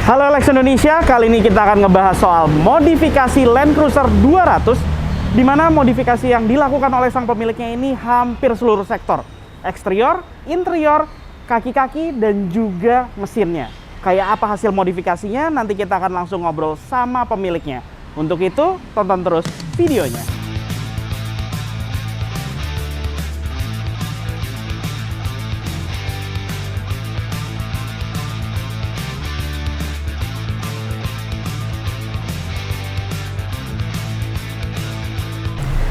Halo Lex Indonesia, kali ini kita akan ngebahas soal modifikasi Land Cruiser 200, di mana modifikasi yang dilakukan oleh sang pemiliknya ini hampir seluruh sektor. Eksterior, interior, kaki-kaki, dan juga mesinnya. Kayak apa hasil modifikasinya, nanti kita akan langsung ngobrol sama pemiliknya. Untuk itu, tonton terus videonya.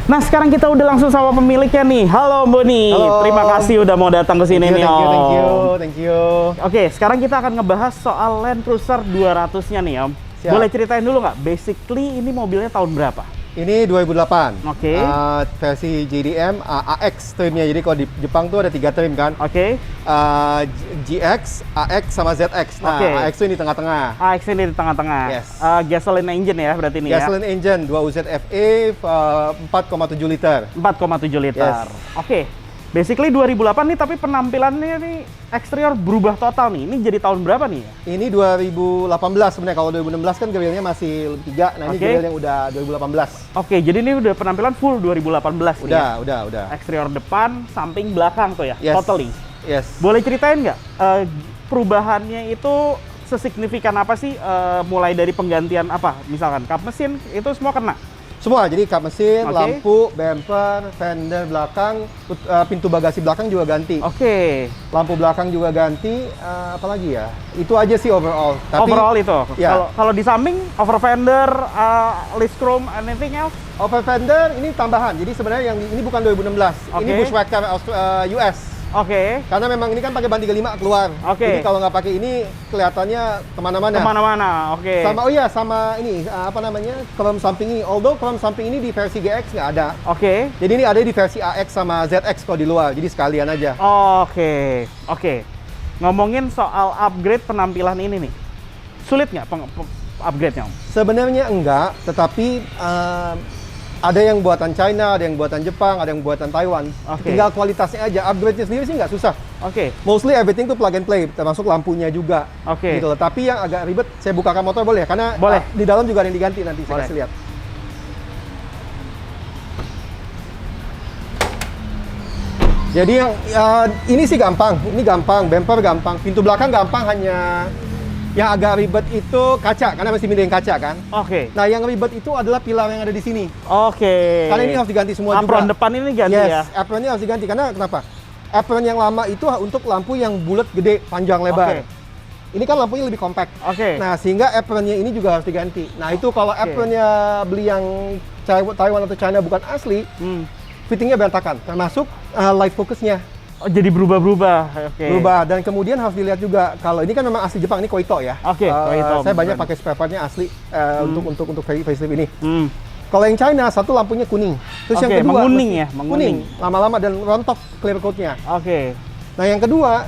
Nah, sekarang kita udah langsung sama pemiliknya nih. Halo Boni, terima kasih udah mau datang ke sini nih. Thank you. Oke, sekarang kita akan ngebahas soal Land Cruiser 200-nya nih Om. Siap. Boleh ceritain dulu nggak, basically ini mobilnya tahun berapa? Ini 2008. Oke. Versi JDM AX trimnya. Jadi kalau di Jepang tuh ada 3 trim kan. Oke. GX, AX sama ZX. Nah, Oke. AX itu di tengah-tengah. AX ini di tengah-tengah. Yes. Gasoline engine ya berarti ini Gasoline engine 2UZFE 4,7 liter. ya? 4,7 liter. Yes. Oke. Basically 2008 nih, tapi penampilannya nih eksterior berubah total nih. Ini jadi tahun berapa nih ya? Ini 2018 sebenarnya. Kalau 2016 kan grillnya masih 3. Nah, ini Oke. grill yang udah 2018. Oke, jadi ini udah penampilan full 2018 nih ya? Udah. Eksterior depan, samping, belakang tuh ya? Yes. Totally. Yes. Boleh ceritain nggak perubahannya itu sesignifikan apa sih, mulai dari penggantian apa? Misalkan kap mesin itu semua kena? Semua, jadi kap mesin, Oke. lampu, bumper, fender belakang, pintu bagasi belakang juga ganti. Oke. Lampu belakang juga ganti, apalagi ya? Itu aja sih overall. Tapi Overall itu? ya. Kalau di samping, over fender, list chrome, anything else? over fender ini tambahan. Jadi sebenarnya yang ini bukan 2016. Ini Oke. Bushwhacker US. Oke. Karena memang ini kan pakai ban 35 keluar. Oke. Jadi kalau nggak pakai ini kelihatannya kemana-mana. Kemana-mana, oke. Sama ini apa namanya, chrome samping ini. Although chrome samping ini di versi GX nggak ada. Oke. Jadi ini ada di versi AX sama ZX kalau di luar. Jadi sekalian aja. Oke. Oke. Ngomongin soal upgrade penampilan ini nih. Sulit nggak upgrade-nya, Om? Sebenarnya enggak, tetapi ada yang buatan China, ada yang buatan Jepang, ada yang buatan Taiwan. Oke. Tinggal kualitasnya aja. Upgrade-nya sendiri sih nggak susah. Oke. Mostly everything tuh plug and play, termasuk lampunya juga. Oke. Gitu loh. Tapi yang agak ribet, saya bukakan motor boleh? Karena Boleh. di dalam juga ada yang diganti nanti, Boleh. saya kasih lihat. Jadi yang ini sih gampang, ini gampang, bumper gampang, pintu belakang gampang, hanya yang agak ribet itu kaca, karena masih milih yang kaca kan. Oke. Nah, yang ribet itu adalah pilar yang ada di sini. Oke. Karena ini harus diganti semua Apron juga. depan ini ganti Yes, ya? apronnya harus diganti. Karena kenapa? Apron yang lama itu untuk lampu yang bulat, gede, panjang, lebar. Oke. Ini kan lampunya lebih compact. Oke. Nah, sehingga apronnya ini juga harus diganti. Nah, itu kalau apronnya beli yang Taiwan atau China bukan asli, fittingnya berantakan. Termasuk light focusnya Oh, jadi berubah-berubah. Oke. berubah. Dan kemudian harus dilihat juga, kalau ini kan memang asli Jepang, ini Koito ya. Oke, Koito. Saya banyak pakai spare partnya asli untuk facelift ini. Hmm. Kalau yang China, satu lampunya kuning. Terus yang Oke, kedua menguning mesti- ya, menguning. kuning. Lama-lama dan rontok clear coat-nya. Oke. Nah, yang kedua,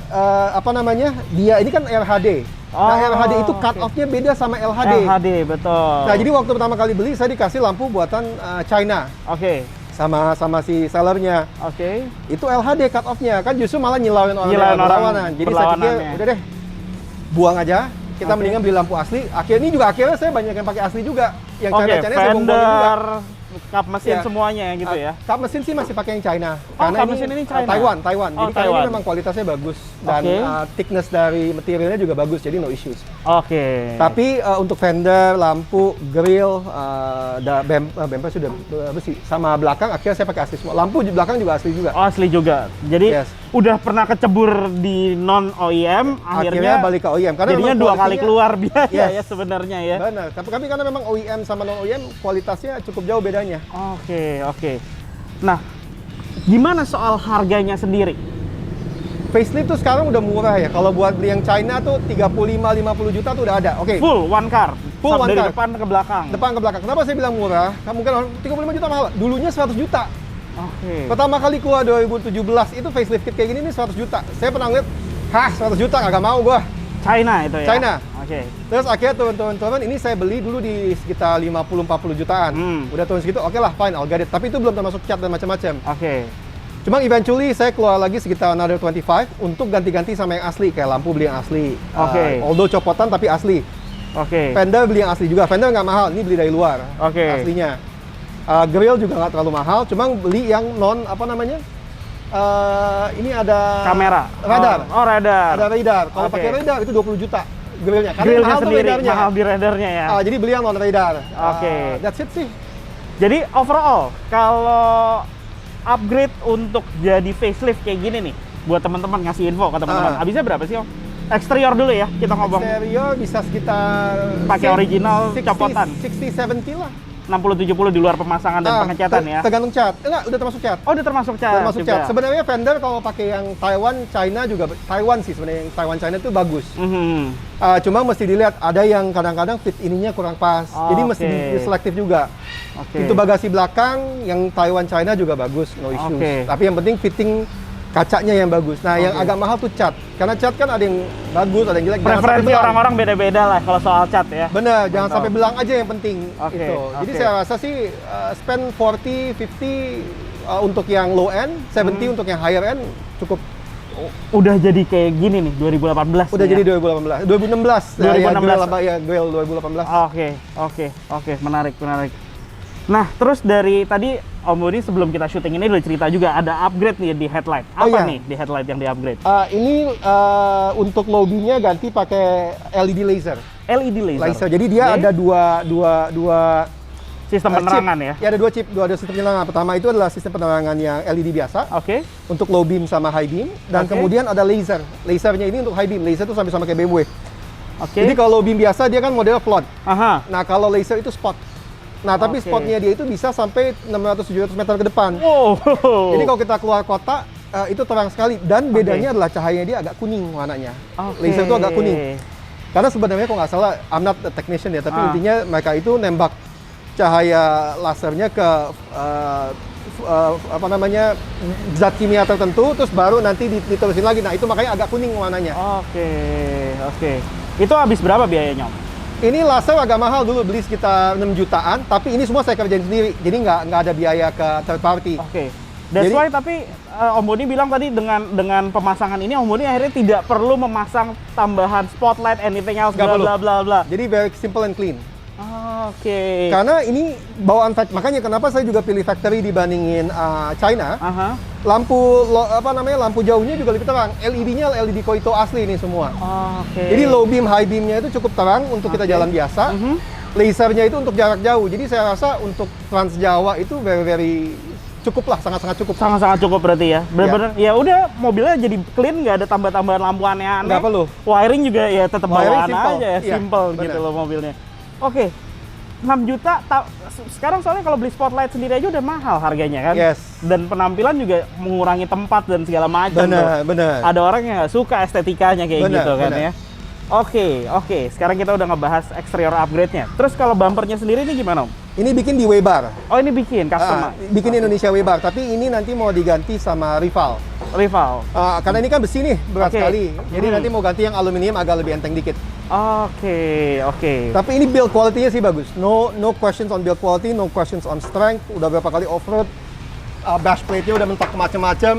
apa namanya? Dia ini kan RHD. Nah, Oh, RHD itu cut oke. off-nya beda sama LHD. LHD, betul. Nah, jadi waktu pertama kali beli, saya dikasih lampu buatan China Oke. sama si sellernya. Oke. Itu LHD cut off-nya, kan justru malah nyilauin orang Nyilauin yang orang berlawanan. Jadi saya pikir, berlawanannya. udah deh, buang aja. Kita Oke. mendingan beli lampu asli. Akhirnya saya banyak yang pakai asli juga. Yang Oke, China-China saya buang-buangin juga. fender, kap mesin Ya. semuanya gitu ya? Kap mesin sih masih pakai yang China. Oh, kap mesin ini China? Taiwan. Oh, Jadi karena Taiwan. ini memang kualitasnya bagus dan Oke. thickness dari materialnya juga bagus, jadi no issues. Oke. Tapi untuk fender, lampu, grill, bumper sudah besi. Sama belakang akhirnya saya pakai asli semua. Lampu di belakang juga asli juga. Oh, asli juga. Jadi Yes. udah pernah kecebur di non OEM, Akhirnya balik ke OEM karena jadinya memang 2 kali kualitasnya- keluar biaya Yes. ya sebenarnya ya. Benar. Tapi karena memang OEM sama non OEM kualitasnya cukup jauh bedanya. Oke. Nah, gimana soal harganya sendiri? Facelift tuh sekarang udah murah ya. Kalau buat beli yang China tuh 35-50 juta tuh udah ada. Oke. Full one car. Full one dari car. depan ke belakang. Depan ke belakang. Kenapa saya bilang murah? Kan mungkin orang 35 juta mahal. Dulunya 100 juta. Oke. Pertama kali keluar 2017 itu facelift kit kayak gini nih 100 juta. Saya pernah ngeliat, 100 juta kagak mau gua. China itu ya. China. Oke. Terus akhirnya turun. Ini saya beli dulu di sekitar 50-40 jutaan. Udah turun segitu, oke lah, fine, I'll get it. Tapi itu belum termasuk cat dan macam-macam. Oke. Cuma eventually saya keluar lagi sekitar another 25 untuk ganti-ganti sama yang asli, kayak lampu beli yang asli. Oke. Although copotan tapi asli. Oke. Fender beli yang asli juga. Fender nggak mahal, ini beli dari luar. Oke. Aslinya. Grill juga nggak terlalu mahal, cuma beli yang non apa namanya? Ini ada Kamera. radar. Oh, radar. Ada radar. Kalau Oke. pakai radar itu 20 juta grillnya. Karena Grillnya mahal tuh sendiri, radarnya. mahal di radarnya ya. Jadi beli yang non radar. Oke. That's it sih. Jadi overall, kalau upgrade untuk jadi facelift kayak gini nih, buat teman-teman ngasih info ke teman-teman, habisnya berapa sih Om? Eksterior dulu ya, kita ngomong. Eksterior bisa sekitar Pakai original copotan. 60-70 lah. 60-70 di luar pemasangan dan pengecatan ya. Tergantung cat. Enggak, udah termasuk cat. Oh, udah termasuk cat. Termasuk juga. cat. Sebenarnya Fender kalau pakai yang Taiwan, China juga Taiwan sih sebenarnya, yang Taiwan China itu bagus. Mhm. Cuma mesti dilihat, ada yang kadang-kadang fit ininya kurang pas. Jadi mesti diselektif juga. Pintu bagasi belakang yang Taiwan China juga bagus, no issues. Tapi yang penting fitting kacanya yang bagus. Nah, yang agak mahal tuh cat. Karena cat kan ada yang bagus, ada yang jelek. Preferensi orang-orang beda-beda lah kalau soal cat ya. Bener, jangan sampai belang aja yang penting. Oke, Gitu. Jadi saya rasa sih spend 40, 50 untuk yang low end, 70 untuk yang higher end cukup. Udah jadi kayak gini nih 2018. Udah jadi 2018, 2016. 2016. Ya, grill 2018. Oke, menarik. Nah, terus dari tadi Om Budi sebelum kita syuting ini udah cerita juga ada upgrade nih di headlight. Apa nih di headlight yang di-upgrade? Ini untuk lobbynya ganti pakai LED laser. LED laser. Jadi dia ada dua sistem penerangan ya. Ya ada dua chip, dua sistem penerangan. Pertama itu adalah sistem penerangan yang LED biasa. Oke. Untuk low beam sama high beam, dan kemudian ada laser. Lasernya ini untuk high beam. Laser itu sama kayak BMW. Jadi kalau low beam biasa dia kan model float. Aha. Nah, kalau laser itu spot. Nah, tapi spotnya dia itu bisa sampai 600-700 meter ke depan. Wow. Jadi kalau kita keluar kota, itu terang sekali. Dan bedanya adalah cahayanya dia agak kuning warnanya. Laser itu agak kuning. Karena sebenarnya kalau nggak salah, I'm not a technician ya, tapi intinya mereka itu nembak cahaya lasernya ke zat kimia tertentu, terus baru nanti diterusin lagi. Nah, itu makanya agak kuning warnanya. Oke. Itu habis berapa biayanya Om? Ini laser agak mahal dulu, beli sekitar 6 jutaan, tapi ini semua saya kerjain sendiri. Jadi nggak ada biaya ke third party. That's why tapi Om Boni bilang tadi dengan pemasangan ini Om Boni akhirnya tidak perlu memasang tambahan spotlight, anything else, bla bla bla bla. Jadi very simple and clean. Karena ini bawaan factory, makanya kenapa saya juga pilih factory dibandingin China. Lampu jauhnya juga lebih terang. LED-nya LED Koito asli ini semua. Jadi low beam, high beamnya itu cukup terang untuk kita jalan biasa. Lasernya itu untuk jarak jauh. Jadi saya rasa untuk Trans Jawa itu very cukup lah, sangat-sangat cukup. Sangat-sangat cukup berarti ya. Benar-benar ya udah mobilnya jadi clean, nggak ada tambah-tambahan lampu aneh-aneh. Nggak perlu. Wiring juga ya tetap bawaan aja ya, simple gitu bener. loh mobilnya. 6 juta, sekarang soalnya kalau beli spotlight sendiri aja udah mahal harganya kan? Dan penampilan juga mengurangi tempat dan segala macam. Benar. Ada orang yang nggak suka estetikanya kayak gitu kan ya? Oke. Sekarang kita udah ngebahas exterior upgrade-nya. Terus kalau bumpernya sendiri ini gimana Om? Ini bikin di Webar. Oh, ini bikin custom. Bikin Indonesia Webar, tapi ini nanti mau diganti sama rival. Karena ini kan besi nih, berat sekali. Jadi nanti mau ganti yang aluminium agak lebih enteng dikit. Oke. Tapi ini build quality-nya sih bagus. No questions on build quality, no questions on strength. Udah berapa kali off-road, bash plate-nya udah mentok macam-macam,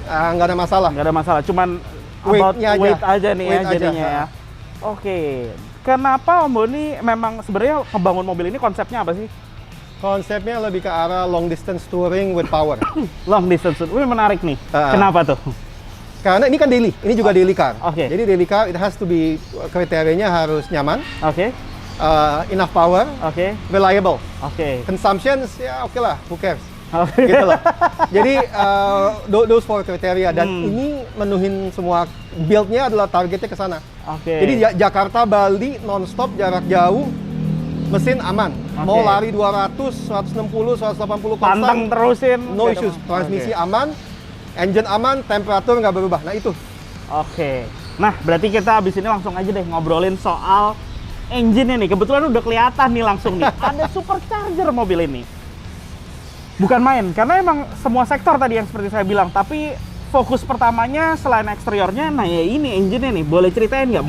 nggak ada masalah. Cuman weight aja nih ya jadinya ya. Oke. Kenapa Om Boni memang sebenarnya ngebangun mobil ini konsepnya apa sih? Konsepnya lebih ke arah long distance touring with power. Long distance, menarik nih. Kenapa tuh? Karena ini kan daily, ini juga daily car. Jadi daily car, it has to be, kriterianya harus nyaman. Enough power. Reliable. Consumption, ya oke lah, who cares. Gitu loh. Jadi those four kriteria, dan ini menuhin semua. Build-nya adalah targetnya ke sana. Jadi Jakarta, Bali, non-stop, jarak jauh, mesin aman. Mau lari 200, 160, 180 konstan. Pantang terusin. No issues. Transmisi aman, engine aman, temperatur nggak berubah. Nah itu. Nah berarti kita abis ini langsung aja deh ngobrolin soal engine-nya nih. Kebetulan udah kelihatan nih langsung nih. Ada supercharger mobil ini. Bukan main, karena emang semua sektor tadi yang seperti saya bilang. Tapi fokus pertamanya selain eksteriornya, nah ya ini engine-nya nih. Boleh ceritain nggak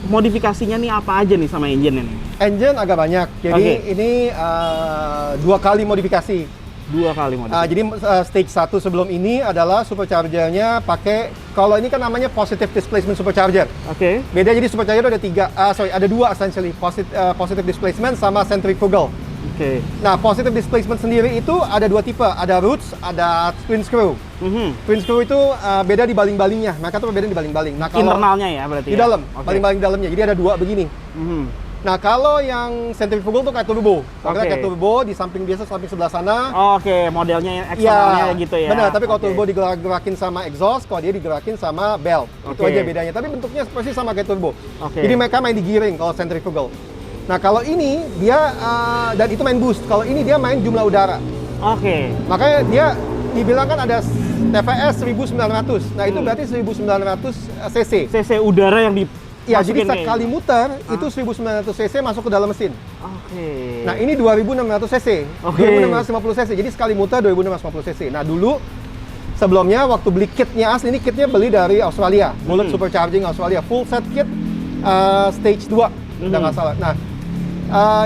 modifikasinya nih apa aja nih sama engine-nya nih? Engine agak banyak, jadi ini 2 kali modifikasi. 2 kali modifikasi. Jadi stage 1 sebelum ini adalah supercharger-nya pakai, kalau ini kan namanya positive displacement supercharger. Oke. Beda, jadi supercharger ada ada 2 essentially, positive displacement sama centrifugal. Oke. Nah, positive displacement sendiri itu ada 2 tipe, ada roots, ada twin screw. Twin screw itu beda di baling-balingnya, mereka tuh beda di baling-baling. Nah, kalau internalnya ya berarti di dalam, baling-baling dalamnya, jadi ada 2 begini. Nah, kalau yang centrifugal tuh kayak turbo. Karena kayak turbo di samping biasa, samping sebelah sana. Oke, modelnya yang eksternalnya gitu ya. Benar, tapi kalau turbo digerakin sama exhaust, kalau dia digerakin sama belt. Itu aja bedanya. Tapi bentuknya persis sama kayak turbo. Jadi mereka main di gearing kalau centrifugal. Nah, kalau ini dia dan itu main boost. Kalau ini dia main jumlah udara. Makanya dia dibilang kan ada TPS 1900. Nah, itu berarti 1900 cc. cc udara yang di ya, jadi sekali muter itu 1900 cc masuk ke dalam mesin. Nah, ini 2600 cc. 2650 cc. Jadi sekali muter 2650 cc. Nah, dulu sebelumnya waktu beli kitnya asli, ini kitnya beli dari Australia. Bullet Supercharging Australia, full set kit stage 2. Udah nggak salah. Nah,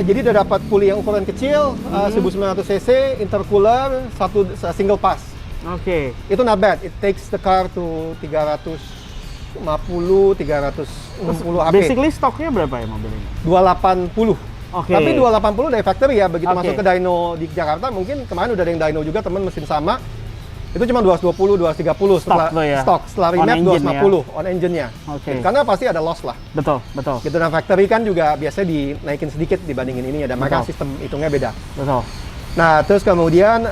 jadi udah dapat puli yang ukuran kecil, 1900 cc, intercooler, satu single pass. Itu not bad. It takes the car to 350, 360 HP. Basically stoknya berapa ya mobil ini? 280. Tapi 280 dari factory ya, begitu masuk ke dyno di Jakarta, mungkin kemarin udah ada yang dyno juga, temen mesin sama. Itu cuma 220, 230 setelah stok, setelah remap 250 on engine-nya. Karena pasti ada loss lah. Betul. Gitu, dan factory kan juga biasanya dinaikin sedikit dibandingin ini, ada mereka sistem hitungnya beda. Nah, terus kemudian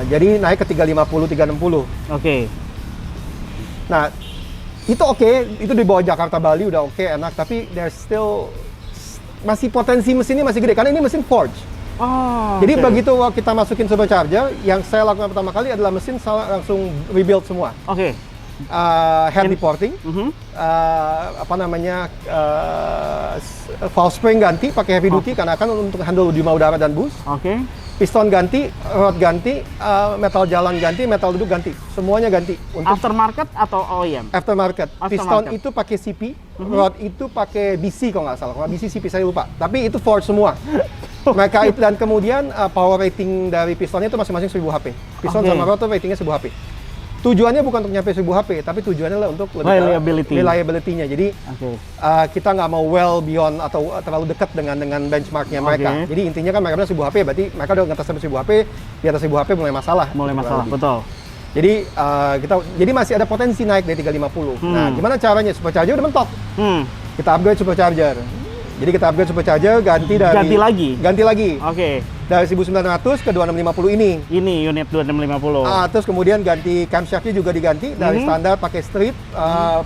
jadi naik ke 350, 360. Nah, itu itu di bawah Jakarta Bali udah enak, tapi there's still masih potensi mesinnya masih gede karena ini mesin forge. Jadi begitu kita masukin supercharger, yang saya lakukan pertama kali adalah mesin langsung rebuild semua. Head reporting, valve spring ganti pakai heavy duty karena kan untuk handle jumlah udara dan boost. Piston ganti, rod ganti, metal jalan ganti, metal duduk ganti, semuanya ganti. Untuk aftermarket atau OEM? Aftermarket. Piston itu pakai CP, rod itu pakai BC kalau nggak salah. Kalau BC CP saya lupa. Tapi itu Ford semua. Mereka itu, dan kemudian power rating dari pistonnya itu masing-masing 1000 HP. Piston sama rod itu ratingnya 1000 HP. Tujuannya bukan untuk nyampe 1000 HP, tapi tujuannya adalah untuk reliability-nya. Jadi kita nggak mau well beyond atau terlalu dekat dengan benchmarknya mereka. Jadi intinya kan mereka udah 1000 HP, berarti mereka udah ngetes sampai 1000 HP, di atas 1000 HP mulai masalah. Betul. Jadi masih ada potensi naik dari 350. Nah, gimana caranya? Supercharger udah mentok. Kita upgrade supercharger. Jadi kita upgrade supercharger, ganti lagi. Dari 1900 ke 2650 ini. Ini unit 2650. Terus kemudian ganti camshaftnya juga diganti dari standar pakai street,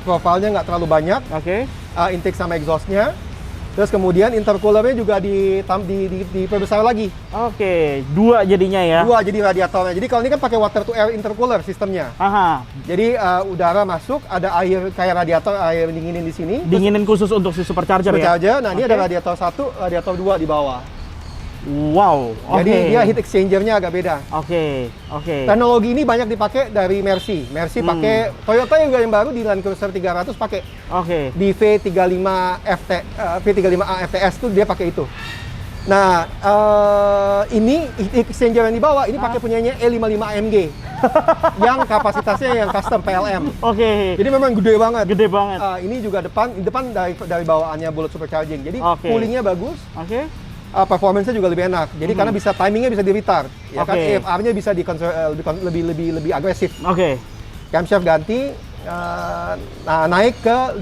profilnya nggak terlalu banyak. Intake sama exhaustnya. Terus kemudian intercoolernya juga diperbesar lagi. 2 jadinya ya. 2 jadi radiatornya. Jadi kalau ini kan pakai water to air intercooler sistemnya. Jadi udara masuk, ada air kayak radiator, air dinginin di sini. Dinginin khusus untuk si supercharger ya. Nah, ini ada radiator 1, radiator 2 di bawah. Wow. Jadi dia heat exchanger-nya agak beda. Teknologi ini banyak dipakai dari Mercy. Mercy pakai, Toyota juga yang baru di Land Cruiser 300 pakai. Di V35A FTS tuh dia pakai itu. Nah, ini heat exchanger yang di bawah ini pakai punyanya E55 AMG. Yang kapasitasnya yang custom PLM. Jadi memang gede banget. Ini juga depan dari bawaannya Bullet Supercharging. Jadi coolingnya bagus. Performance-nya juga lebih enak. Jadi karena bisa timingnya bisa di-retard, ya kan, AFR-nya bisa lebih agresif. Camshaft ganti, naik ke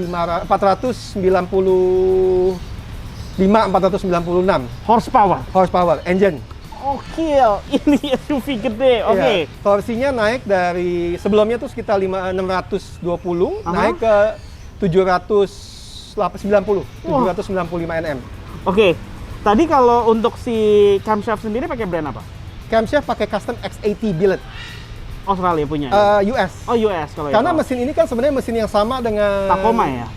496 horsepower engine. Ini SUV gede. Torsinya naik dari sebelumnya tuh sekitar 620, naik ke 795 Nm. Tadi kalau untuk si camshaft sendiri pakai brand apa? Camshaft pakai custom X80 billet. Australia punya? US. US kalau karena mesin ini kan sebenarnya mesin yang sama dengan Tacoma ya?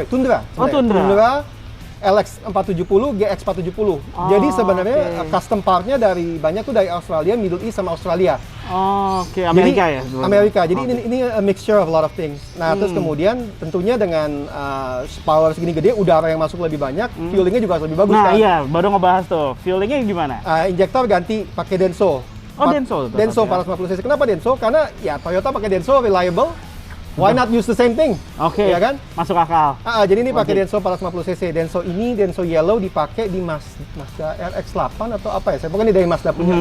Tundra. Tundra LX470, GX470. Jadi sebenarnya custom partnya dari banyak tuh dari Australia, Middle East sama Australia. Oke, Amerika jadi, ya? Amerika. Jadi ini a mixture of a lot of things. Nah, terus kemudian tentunya dengan power segini gede, udara yang masuk lebih banyak, fuelingnya juga harus lebih bagus kan? Nah iya, baru ngebahas tuh. Fuelingnya gimana? Injektor ganti pakai Denso. Denso? Denso 450 cc. Kenapa Denso? Karena ya Toyota pakai Denso, reliable. Why not use the same thing? Oke, ya kan? Masuk akal. Jadi ini pakai Denso 450 cc. Denso ini, Denso Yellow dipakai di Mazda RX-8 atau apa ya? Saya pokoknya dari Mazda punya.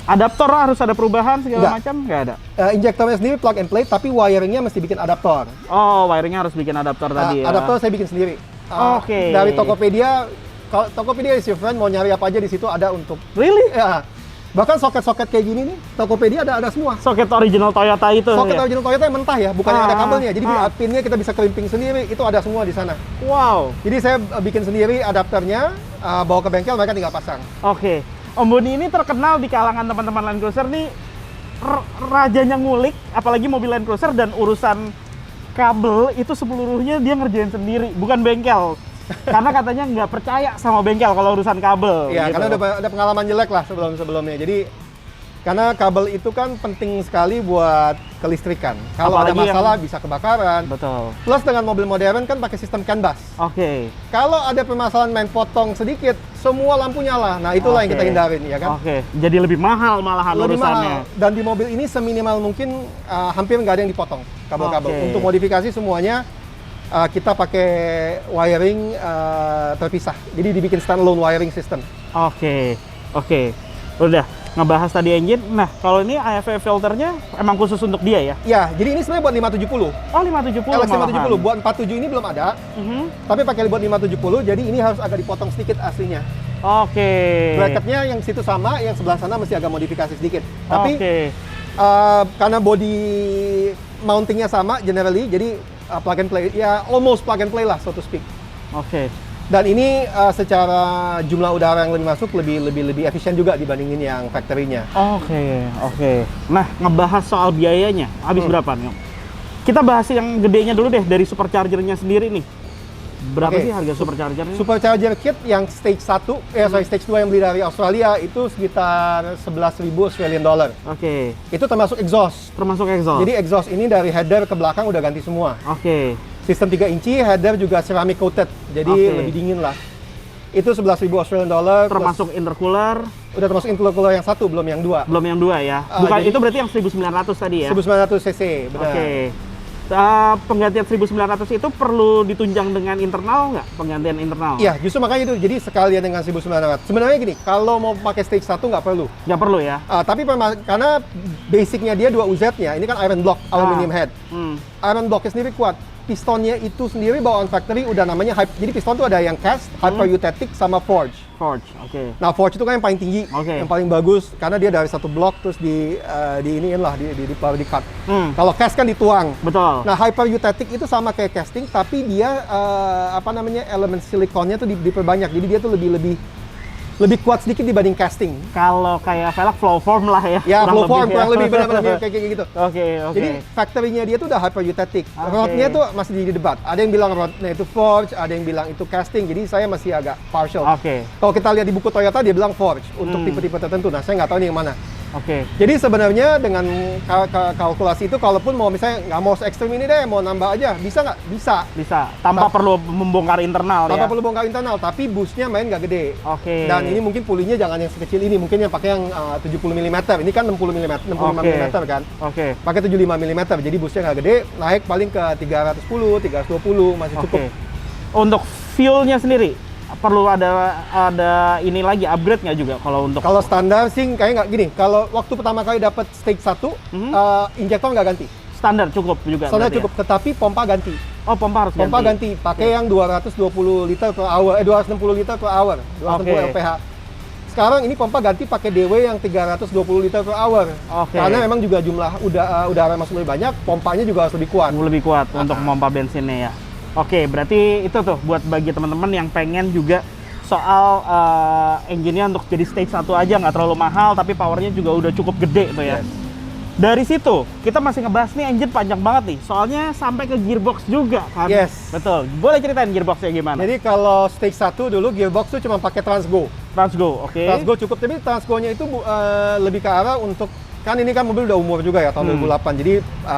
Adaptor harus ada perubahan segala macam? Nggak ada? Injektornya sendiri plug and play, tapi wiringnya mesti bikin adaptor. Oh, wiringnya harus bikin adaptor tadi ya? Adaptor saya bikin sendiri. Oke. Dari Tokopedia, kalau Tokopedia is your friend, mau nyari apa aja di situ ada untuk. Really? Ya. Bahkan soket-soket kayak gini nih, Tokopedia ada semua. Soket original Toyota itu? Soket ya? original Toyota yang mentah ya, bukan yang ada kabelnya. Jadi pinnya kita bisa kelimping sendiri, itu ada semua di sana. Wow. Jadi saya bikin sendiri adapternya, bawa ke bengkel, mereka tinggal pasang. Oke. Om Boni ini terkenal di kalangan teman-teman Land Cruiser nih, rajanya ngulik, apalagi mobil Land Cruiser, dan urusan kabel itu seluruhnya dia ngerjain sendiri, bukan bengkel. Karena katanya nggak percaya sama bengkel kalau urusan kabel. Iya, gitu. karena ada pengalaman jelek lah sebelumnya. Jadi karena kabel itu kan penting sekali buat kelistrikan. Kalau ada masalah bisa kebakaran. Betul. Plus dengan mobil modern kan pakai sistem CAN bus. Oke. Kalau ada permasalahan main potong sedikit, semua lampu nyala. Nah, itulah yang kita hindarin, ya kan? Oke. Jadi lebih mahal malahan lebih urusannya. mahal. Dan di mobil ini seminimal mungkin hampir nggak ada yang dipotong kabel-kabel. Untuk modifikasi semuanya kita pakai wiring terpisah. Jadi dibikin standalone wiring system. Oke. Udah ngebahas tadi engine. Nah, kalau ini AFF filternya emang khusus untuk dia ya? Ya, jadi ini sebenarnya buat 570. Oh, 570 LX 570. Buat 47 ini belum ada. Tapi pakai buat 570, jadi ini harus agak dipotong sedikit aslinya. Oke. Bracketnya yang situ sama, yang sebelah sana mesti agak modifikasi sedikit. Tapi karena body mountingnya sama generally, jadi plug and play, ya almost plug and play lah, so to speak. Oke. Dan ini secara jumlah udara yang lebih masuk lebih efisien juga dibandingin yang factory-nya. Oke. Nah, ngebahas soal biayanya, habis berapa nih? Kita bahas yang gedenya dulu deh, dari supercharger-nya sendiri nih. Berapa sih harga supercharger-nya? Supercharger kit yang stage 1, stage 2 yang beli dari Australia itu sekitar 11.000 Australian dollar. Oke. Itu termasuk exhaust. Jadi exhaust ini dari header ke belakang udah ganti semua. Oke. Sistem 3 inci, header juga ceramic coated, jadi lebih dingin lah. Itu 11.000 Australian dollar. Termasuk intercooler. Udah termasuk intercooler yang 1, belum yang 2. Belum yang 2 ya? Bukan, itu berarti yang 1900 tadi ya? 1900 cc, benar. Oke. Penggantian 1900 itu perlu ditunjang dengan internal nggak? Penggantian internal? Iya, justru makanya itu. Jadi sekalian dengan 1900. Sebenarnya gini, kalau mau pakai stage 1 nggak perlu. Nggak perlu ya? Tapi karena basicnya dia 2 UZ-nya, ini kan iron block, aluminium head. Iron blocknya sendiri kuat. Pistonnya itu sendiri bawaan factory udah namanya jadi piston tuh ada yang cast, hypereutatic sama forge. Nah, forge itu kan yang paling tinggi, yang paling bagus karena dia dari satu blok terus di cut. Kalau cast kan dituang. Betul. Nah, hypereutatic itu sama kayak casting tapi dia elemen silikonnya tuh diperbanyak. Jadi dia tuh lebih kuat sedikit dibanding casting. Kalau kayak velg flow form lah ya. Ya, flow form kurang lebih benar-benar kayak gitu. Oke. Jadi factory-nya dia tuh udah hypereutatic. Rodnya tuh masih di debat. Ada yang bilang rodnya itu forge, ada yang bilang itu casting. Jadi saya masih agak partial. Kalau kita lihat di buku Toyota dia bilang forge untuk tipe-tipe tertentu. Nah, saya nggak tahu nih yang mana. Jadi sebenarnya dengan kalkulasi itu, kalaupun mau misalnya nggak mau se-ekstrim ini deh, mau nambah aja, bisa nggak? Bisa. Tanpa perlu membongkar internal ya? Tanpa perlu bongkar internal, tapi boostnya main nggak gede. Dan ini mungkin pulinya jangan yang sekecil ini, mungkin yang pakai yang 70 mm. Ini kan 60 mm, 65 mm kan? Pakai 75 mm, jadi boostnya nggak gede, naik paling ke 310, 320, masih cukup. Untuk fuelnya sendiri? Perlu ada ini lagi upgrade nggak juga kalau standar sih kayak nggak gini. Kalau waktu pertama kali dapat stage 1 injektor nggak ganti. Standar cukup juga. Standar cukup, tetapi pompa ganti. Pompa harus ganti. Pakai yang 220 liter per hour, 260 liter per hour, 260 LPH. Sekarang ini pompa ganti pakai DW yang 320 liter per hour. Karena memang juga jumlah udara masuk lebih banyak, pompanya juga harus lebih kuat. Lebih kuat untuk pompa bensinnya ya. Berarti itu tuh buat bagi teman-teman yang pengen juga soal engine-nya untuk jadi stage 1 aja nggak terlalu mahal, tapi powernya juga udah cukup gede tuh ya. Dari situ kita masih ngebahas nih engine panjang banget nih, soalnya sampai ke gearbox juga kan. Betul. Boleh ceritain gearboxnya gimana? Jadi kalau stage 1 dulu gearbox tuh cuma pakai Transgo. Transgo, Transgo cukup, tapi Transgo-nya itu lebih ke arah untuk kan ini kan mobil udah umur juga ya, tahun 2008. Jadi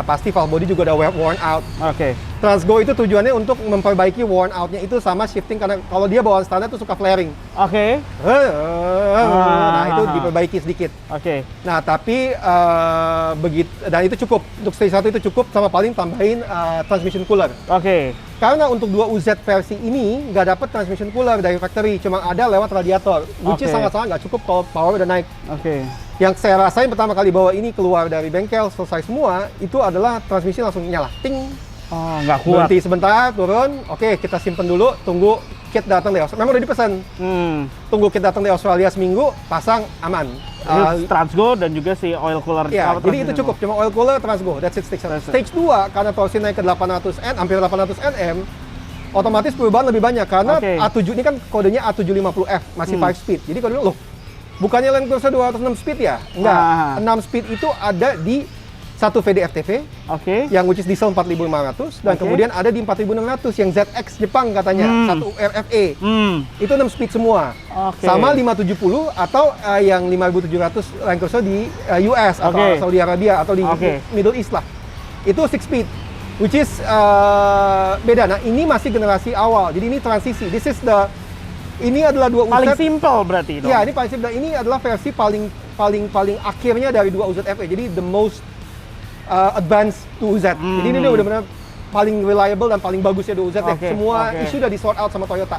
pasti valve body juga udah worn out. Oke. Transgo itu tujuannya untuk memperbaiki worn out-nya itu sama shifting, karena kalau dia bawaan standar itu suka flaring. Oke. Nah, itu diperbaiki sedikit. Oke. Nah, tapi begitu, dan itu cukup. Untuk stage 1 itu cukup, sama paling tambahin transmission cooler. Oke. Karena untuk 2UZ versi ini nggak dapat transmission cooler dari factory, cuma ada lewat radiator, which is sangat-sangat nggak cukup kalau power udah naik. Oke. Yang saya rasain pertama kali bawa ini keluar dari bengkel, selesai semua, itu adalah transmisi langsung nyala, ting. Oh, nggak kuat. Berhenti sebentar, turun, oke kita simpen dulu, tunggu kit datang dari Australia. Memang udah dipesan. Tunggu kit datang dari Australia seminggu, pasang, aman. Transgo dan juga si oil cooler. Ya, jadi itu cukup, cuma oil cooler, Transgo, that's it stage 1. Stage 2, karena torsi naik ke 800 N, hampir 800 Nm, otomatis perubahan lebih banyak, karena A7 ini kan kodenya A750F, masih 5 speed. Jadi kodenya, loh, bukannya Land Cruiser 206 speed ya? Enggak, 6 speed itu ada di satu VDF-TV, yang which is diesel 4500, dan kemudian ada di 4600 yang ZX Jepang katanya, satu RFE. Itu 6 speed semua. Sama 570 atau yang 5700 Land Cruiser di US atau Saudi Arabia atau di Middle East lah. Itu 6 speed, which is beda. Nah, ini masih generasi awal. Jadi ini transisi. Ini adalah 2UZ paling simple berarti dong. Ya, ini paling simple. Ini adalah versi paling akhirnya dari 2UZ FE. Jadi the most advanced 2UZ. Jadi ini udah benar paling reliable dan paling bagusnya 2UZ deh. Semua isu udah di sort out sama Toyota.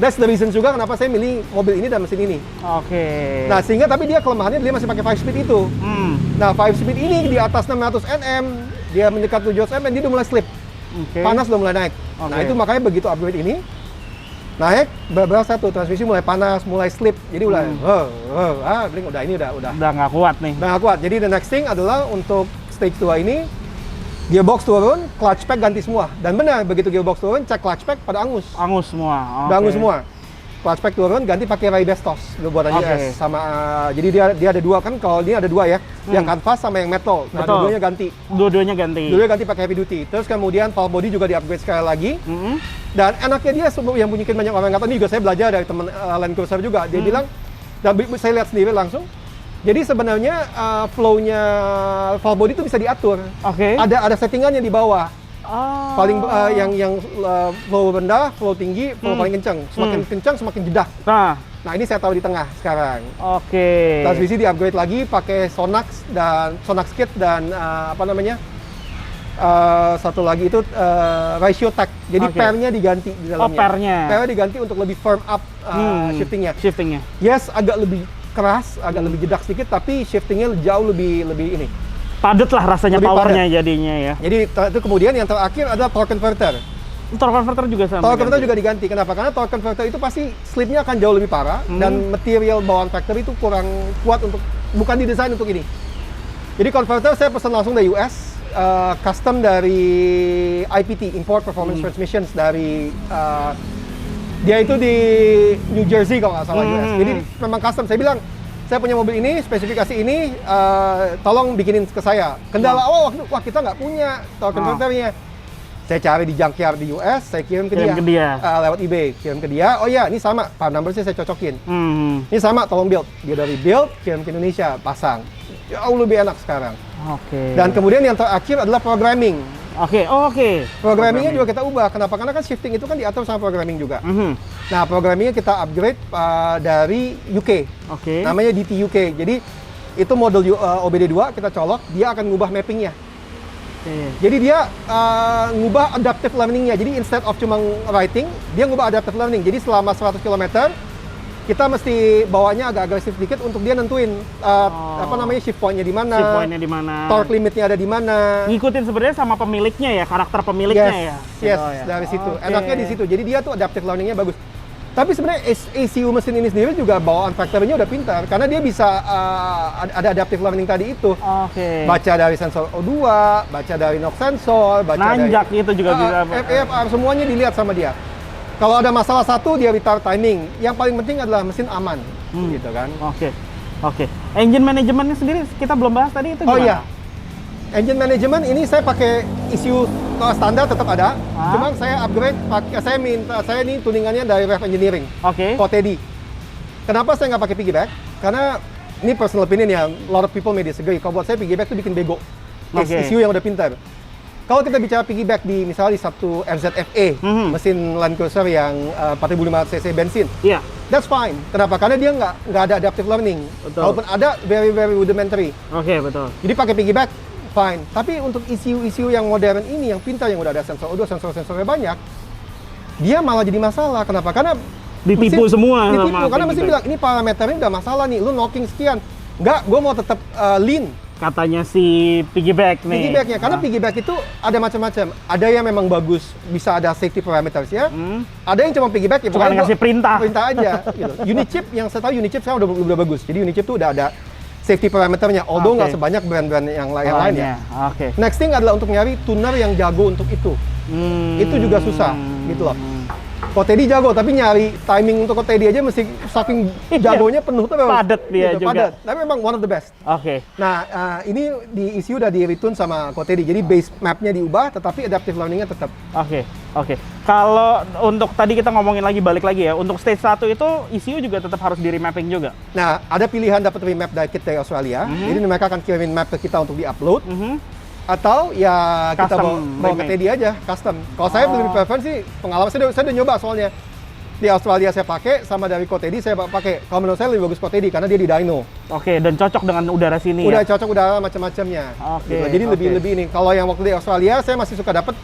That's the reason juga kenapa saya milih mobil ini dan mesin ini. Nah, sehingga tapi dia kelemahannya dia masih pakai 5 speed itu. Nah, 5 speed ini di atas 600 Nm, dia mendekat 700 Nm, dia udah mulai slip. Panas udah mulai naik. Nah, itu makanya begitu upgrade ini naik, berasa tuh transmisi mulai panas, mulai slip. Jadi udah ini udah nggak kuat nih. Udah nggak kuat. Jadi the next thing adalah untuk stage 2 ini, gearbox turun, clutch pack ganti semua. Dan benar, begitu gearbox turun, cek clutch pack pada angus. Angus semua. Udah angus semua. Clutch pack turun, ganti pakai Ray Bestos, buatan US. Sama, jadi dia ada dua kan, kalau ini ada dua ya, yang kanvas sama yang metal. Nah, dua-duanya ganti. Dua-duanya ganti pakai heavy duty. Terus kemudian valve body juga di-upgrade sekali lagi. Dan enaknya dia, yang mungkin banyak orang nggak tahu, ini juga saya belajar dari teman Land Cruiser juga. Dia bilang, dan saya lihat sendiri langsung, jadi sebenarnya flow-nya valve body itu bisa diatur. Ada settingannya di bawah. Paling yang flow rendah, flow tinggi, flow paling kencang. Semakin kencang semakin jedak. Nah, ini saya tahu di tengah sekarang. Transmisi di-upgrade lagi pakai Sonax Kit dan satu lagi itu ratio tech. Jadi pairnya diganti di dalamnya. Pairnya diganti untuk lebih firm up shiftingnya. Yes, agak lebih keras, agak lebih jedak sedikit, tapi shiftingnya jauh lebih ini. Padat lah rasanya, powernya jadinya ya. Jadi itu kemudian yang terakhir adalah torque converter. Torque converter juga sama. Torque converter juga diganti. Kenapa? Karena torque converter itu pasti slipnya akan jauh lebih parah dan material bawaan factory itu kurang kuat untuk, bukan didesain untuk ini. Jadi converter saya pesan langsung dari US, custom dari IPT, Import Performance Transmissions dari dia itu di New Jersey kalau nggak salah US. Jadi memang custom. Saya bilang, saya punya mobil ini, spesifikasi ini, tolong bikinin ke saya. Kendala awal waktu, kita nggak punya torque converternya. Saya cari di junkyard di US, saya kirim ke dia. Lewat eBay, kirim ke dia. Oh iya, ini sama, part number saya cocokin. Ini sama, tolong build. Dia dari build, kirim ke Indonesia, pasang. Jauh lebih enak sekarang. Dan kemudian yang terakhir adalah programming. Programmingnya juga kita ubah. Kenapa? Karena kan shifting itu kan diatur sama programming juga. Nah, programmingnya kita upgrade dari UK. Namanya DT UK. Jadi itu model OBD2 kita colok, dia akan ngubah mappingnya. Jadi dia ngubah adaptive learningnya. Jadi instead of cuma writing, dia ngubah adaptive learning. Jadi selama 100 km kita mesti bawanya agak agresif sedikit untuk dia nentuin shift point-nya di mana, torque limitnya ada di mana. Ngikutin sebenarnya sama pemiliknya ya, karakter pemiliknya ya. Dari situ. Enaknya di situ. Jadi dia tuh adaptive learning-nya bagus. Tapi sebenarnya ECU mesin ini sendiri juga bawaan factory-nya udah pintar, karena dia bisa ada adaptive learning tadi itu. Baca dari sensor O2, baca dari NOx sensor, baca nanjak dari itu juga bisa. FFR semuanya dilihat sama dia. Kalau ada masalah satu, dia retard timing. Yang paling penting adalah mesin aman, gitu kan. Engine manajemennya sendiri kita belum bahas tadi, itu gimana? Engine management ini saya pakai ECU standar tetap ada. Cuma saya upgrade, saya ini tuningannya dari Rev Engineering. KOTEDI. Kenapa saya nggak pakai piggyback? Karena ini personal opinion ya, a lot of people may disagree. Kalau buat saya piggyback itu bikin bego. ECU yang udah pintar. Kalau kita bicara piggyback di misalnya di satu RZFE, mesin Land Cruiser yang 4.500 cc bensin, that's fine. Kenapa? Karena dia nggak ada adaptive learning. Betul. Walaupun ada very rudimentary. Betul. Jadi pakai piggyback, fine. Tapi untuk ECU yang modern ini, yang pintar, yang udah ada sensor O2, sensor-sensornya banyak, dia malah jadi masalah. Kenapa? Karena ditipu mesin, semua. Ditipu, karena mesin bilang, ini parameternya udah masalah nih, lu knocking sekian. Nggak, gue mau tetap lean. Katanya si piggyback nih. Piggybacknya, karena piggyback itu ada macam-macam. Ada yang memang bagus, bisa ada safety parameters ya. Ada yang cuma piggyback ya, cuma ngasih perintah aja. Gitu. Unit chip yang saya tahu unit chip sekarang udah bagus. Jadi unit chip tuh udah ada safety parameternya, although nggak sebanyak brand-brand yang lain ya. Next thing adalah untuk nyari tuner yang jago untuk itu. Itu juga susah, gitu loh. Kotedi jago, tapi nyari timing untuk Kotedi aja mesti saking jagonya penuh tuh memang. Padat dia juga. Padat, tapi memang one of the best. Nah, ini di ECU udah di retune sama Kotedi, jadi base mapnya diubah, tetapi adaptive learningnya tetap. Kalau untuk tadi kita ngomongin balik lagi ya, untuk stage 1 itu ECU juga tetap harus di remapping juga? Nah, ada pilihan dapat remap diekit dari Australia, jadi mereka akan kirimin map ke kita untuk di-upload. Atau ya kita bawa ke Teddy aja, custom. Kalau saya lebih prefer sih pengalaman, saya udah nyoba soalnya. Di Australia saya pakai, sama dari Kotedi saya pakai. Kalau menurut saya lebih bagus Kotedi karena dia di dyno. Dan cocok dengan udara sini udah cocok udara macam-macamnya. Gitu. Jadi lebih ini. Kalau yang waktu di Australia saya masih suka dapat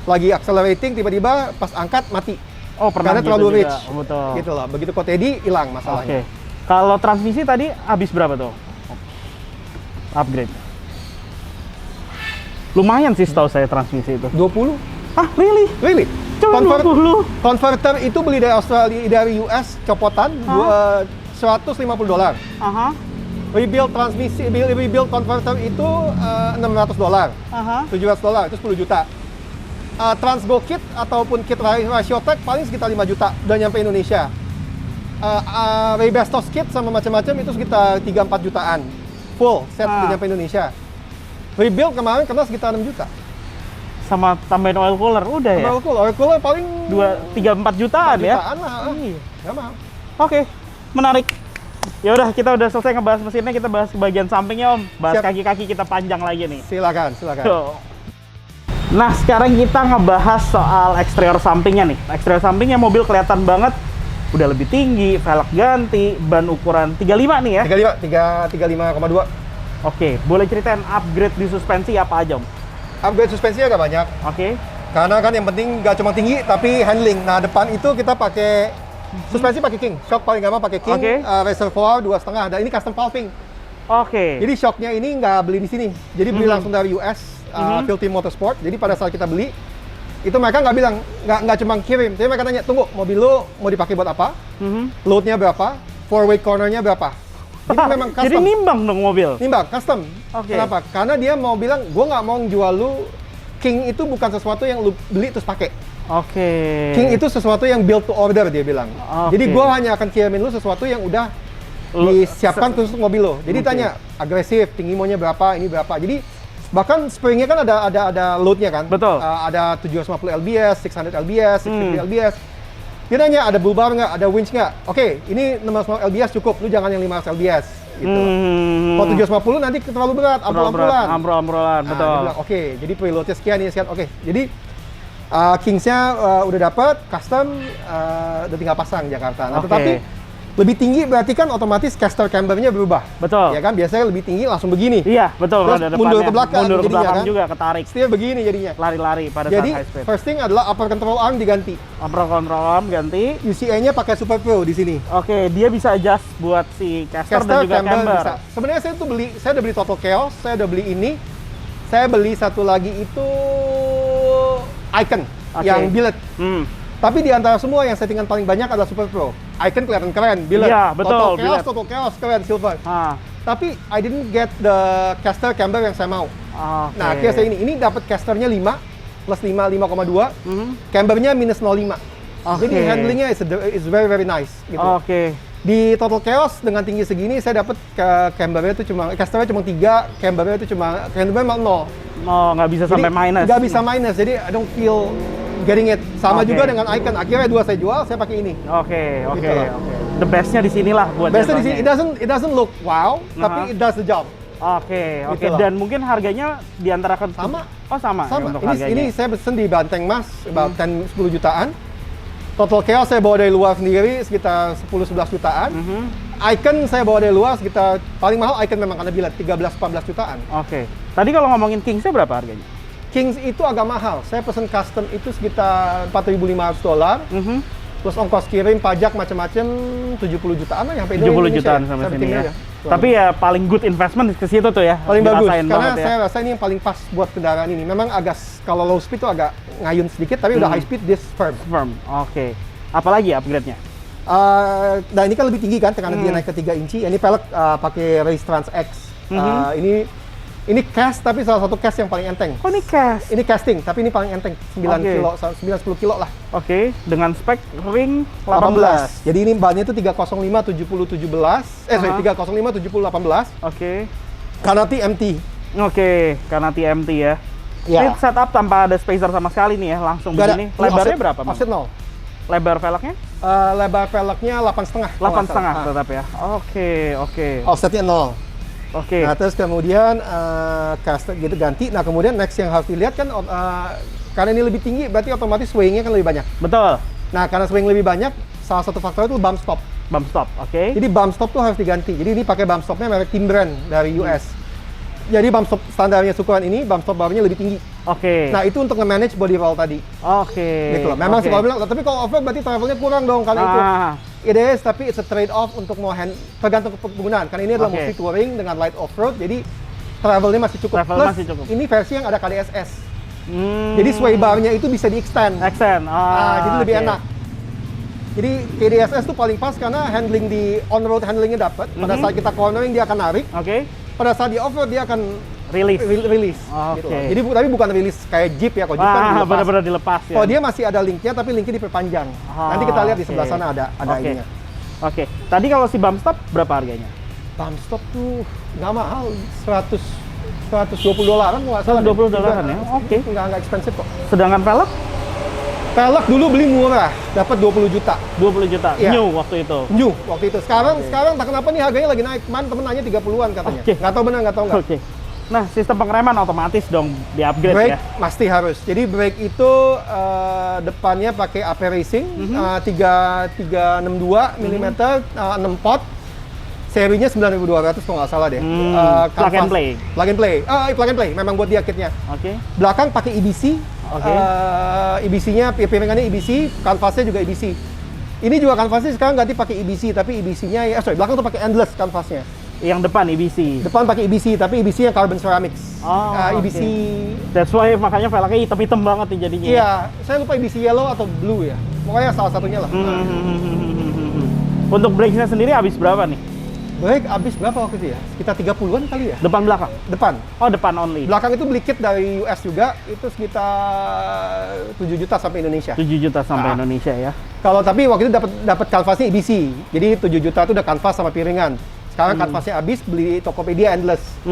lagi accelerating, tiba-tiba pas angkat mati. Pernah karena terlalu rich. Betul. Gitu loh. Begitu Kotedi hilang masalahnya. Kalau transmisi tadi habis berapa tuh? Upgrade. Lumayan sih setahu saya transmisi itu. 20. Really? Cuma 20. Converter itu beli dari Australia, dari US, copotan, $150. Rebuild transmisi, rebuild converter itu $600. $700, itu 10 juta. Transgo kit ataupun kit ratio tech paling sekitar 5 juta, udah nyampe Indonesia. Rebastos kit sama macam-macam itu sekitar 3-4 jutaan. Full set udah nyampe Indonesia. Rebuild kemarin kena sekitar 6 juta. Sama tambahin oil cooler, udah ya? Oil cooler paling 3-4 jutaan ya? 4 jutaan lah. Nggak mahal. Menarik. Ya udah, kita udah selesai ngebahas mesinnya, kita bahas bagian sampingnya Om. Bahas kaki-kaki kita panjang lagi nih. Silakan. Nah, sekarang kita ngebahas soal eksterior sampingnya nih. Eksterior sampingnya mobil kelihatan banget udah lebih tinggi, velg ganti, ban ukuran 35 nih ya? 35,2. Boleh ceritain upgrade di suspensi apa aja Om? Upgrade suspensinya agak banyak. Karena kan yang penting nggak cuma tinggi, tapi handling. Nah, depan itu kita pakai suspensi pakai King. Shock paling gampang pakai King. Reservoir 2,5. Dan ini custom valving. Jadi shocknya ini nggak beli di sini. Jadi beli langsung dari US, Phil Team Motorsport. Jadi pada saat kita beli, itu mereka nggak bilang, nggak cuma kirim. Tapi mereka tanya, tunggu, mobil lo mau dipakai buat apa? Loadnya berapa? Forward cornernya berapa? Jadi memang custom. Jadi nimbang dong mobil? Nimbang, custom. Kenapa? Karena dia mau bilang, gue nggak mau jual lu, King itu bukan sesuatu yang lu beli terus pakai. King itu sesuatu yang build to order, dia bilang. Jadi gue hanya akan kirimin lu sesuatu yang udah disiapkan khusus untuk mobil lo. Jadi tanya, agresif, tinggi maunya berapa, ini berapa. Jadi bahkan springnya kan ada loadnya kan? Betul. Ada 750 lbs, 600 lbs, 650 lbs. Dia nanya, ada bull bar nggak? Ada winch nggak? Ini 650 lbs cukup, lu jangan yang 500 lbs. Gitu. Kalau 750 nanti terlalu berat, ambrol-ambrolan. Ambrol-ambrolan, betul. Dia bilang, jadi preloadnya sekian, ini sekian. Jadi Kingsnya udah dapat, custom, udah tinggal pasang Jakarta. Nah, tetapi lebih tinggi berarti kan otomatis caster cambernya berubah. Betul. Ya kan, biasanya lebih tinggi langsung begini. Iya, betul. Terus mundur ke belakang, mundur ke belakang kan? juga, ketarik. Setia begini jadinya. Lari-lari pada Jadi, saat high speed. first thing adalah upper control arm diganti. Upper control arm ganti. UCA-nya pakai Super Pro di sini. Dia bisa adjust buat si caster dan juga camber. Bisa. Sebenarnya saya udah beli Total Chaos, saya udah beli ini. Saya beli satu lagi itu Icon yang billet. Tapi di antara semua yang settingan paling banyak adalah Super Pro. Icon kelihatan keren, billet. Iya, betul. Total Chaos keren, silver. Tapi I didn't get the caster camber yang saya mau. Nah, akhirnya saya ini dapat casternya 5 plus 5, 5,2. Cambernya minus 0,5. Jadi handlingnya is very very nice. Gitu. Di Total Chaos dengan tinggi segini saya dapat cambernya itu casternya cuma 3, cambernya itu cuma 0. Nggak bisa sampai minus. Nggak bisa minus, jadi I don't feel getting it. Sama Oke. juga dengan Icon. Akhirnya dua saya jual, saya pakai ini. Oke, oke, Gitu lah. oke. The best-nya di sinilah buat Biasanya di sini, jatuhnya. it doesn't look wow, tapi it does the job. Oke, oke. Gitu lah. Dan mungkin harganya di antara Sama. Oh, sama. ya, Sama. untuk Ini harganya. saya pesen di Banteng Mas, about 10 jutaan. Total Chaos saya bawa dari luar sendiri sekitar 10-11 jutaan. Icon saya bawa dari luar sekitar, paling mahal Icon memang karena bilang 13-14 jutaan. Oke. Tadi kalau ngomongin Kingsnya berapa harganya? Kings itu agak mahal. Saya pesen custom itu sekitar $4.500. Plus ongkos kirim, pajak macam-macam 70 jutaan lah sampai 70 jutaan sampai sini ya. Tapi ya paling good investment ke situ tuh ya. Paling bagus Dirasain karena banget ya. saya rasa ini yang paling pas buat kendaraan ini. Memang agak kalau low speed tuh agak ngayun sedikit, tapi udah high speed this firm. Firm. Oke. Apalagi upgrade-nya? Nah ini kan lebih tinggi kan, tekanan dia naik ke 3 inci. Ini pelek pakai Race Trans X. Ini cast tapi salah satu cast yang paling enteng. Oh, ini cast. Ini casting tapi ini paling enteng 9 kilo, 9-10 kilo lah. Oke, dengan spek ring 18. 18. Jadi ini bannya itu 305 70 17. Sorry, 305 70 18. Oke. Kanati MT. Oke, karena TMT ya. Ya. Ini setup tanpa ada spacer sama sekali nih ya, langsung Nggak ada. begini. Ini Lebarnya offset- berapa, Bang? Offset 0. Lebar velgnya? Lebar velgnya 8,5. 8,5 tetap ya. Oke, oke. Offsetnya 0. Oke. Nah, terus kemudian cast gitu ganti. Nah, kemudian next yang harus dilihat kan karena ini lebih tinggi berarti otomatis swingnya kan lebih banyak. Betul. Nah, karena swing lebih banyak, salah satu faktor itu bump stop. Bump stop, oke. Jadi bump stop tuh harus diganti. Jadi ini pakai bump stopnya merek Timbren dari US. Jadi bump stop standarnya Sukuran ini bump stop barunya lebih tinggi. Oke. Nah, itu untuk nge-manage body roll tadi. Oke. Gitu loh. Memang Oke. sih kalau bilang, tapi kalau off-road berarti travelnya kurang dong karena itu. It is, tapi it's a trade-off untuk mau tergantung penggunaan. Karena ini adalah Oke. multi touring dengan light off-road, jadi travelnya masih cukup. Travel Plus, masih cukup. ini versi yang ada KDSS. Jadi sway bar-nya itu bisa di-extend. Extend. Jadi lebih oke. enak. Jadi KDSS tuh paling pas karena handling di on-road handlingnya dapat. Pada saat kita cornering dia akan narik. Oke. Pada saat di off-road dia akan Release. release. Oke. Gitu loh. Jadi tapi bukan release kayak Jeep ya, kalau Jeep kan dilepas. benar-benar dilepas ya. Kalau dia masih ada linknya, tapi linknya diperpanjang. Nanti kita lihat di sebelah oke. sana ada Oke. ininya. Oke. Tadi kalau si bump stop berapa harganya? Bump stop tuh nggak mahal, $120 kalau nggak salah. $120 ya? Oke. Nggak expensive kok. Sedangkan velg Pelek dulu beli murah, dapat 20 juta. 20 juta. Iya. New waktu itu. New waktu itu. Sekarang tak kenapa nih harganya lagi naik. Kemarin temen nanya 30-an katanya. Oke. Nggak tahu benar, nggak tahu nggak. Oke. Nah, sistem pengereman otomatis dong di-upgrade Brake ya. pasti harus. Jadi brake itu depannya pakai AP Racing 362 mm 6 pot. Serinya 9.200 kalau nggak salah deh. Plug and play. Plug and play. Plug and play. Memang buat dia kitnya. Oke. Belakang pakai EBC. Oke. EBC-nya, piringannya EBC, kanvasnya juga EBC. Ini juga kanvasnya sekarang ganti pakai EBC, tapi EBC-nya belakang tuh pakai endless kanvasnya. Yang depan EBC. Depan pakai EBC, tapi EBC yang carbon ceramics. EBC. That's why makanya velgnya hitam-hitam banget nih jadinya. Iya, saya lupa EBC yellow atau blue ya. Pokoknya salah satunya lah. Untuk brakes-nya sendiri habis berapa nih? Brake habis berapa waktu itu ya? Sekitar 30-an kali ya? Depan belakang? Depan. Oh, depan only. Belakang itu beli kit dari US juga, itu sekitar 7 juta sampai Indonesia. 7 juta sampai Indonesia ya. Kalau tapi waktu itu dapat kanvasnya EBC. Jadi 7 juta itu udah kanvas sama piringan. Sekarang kanvasnya habis, beli Tokopedia Endless.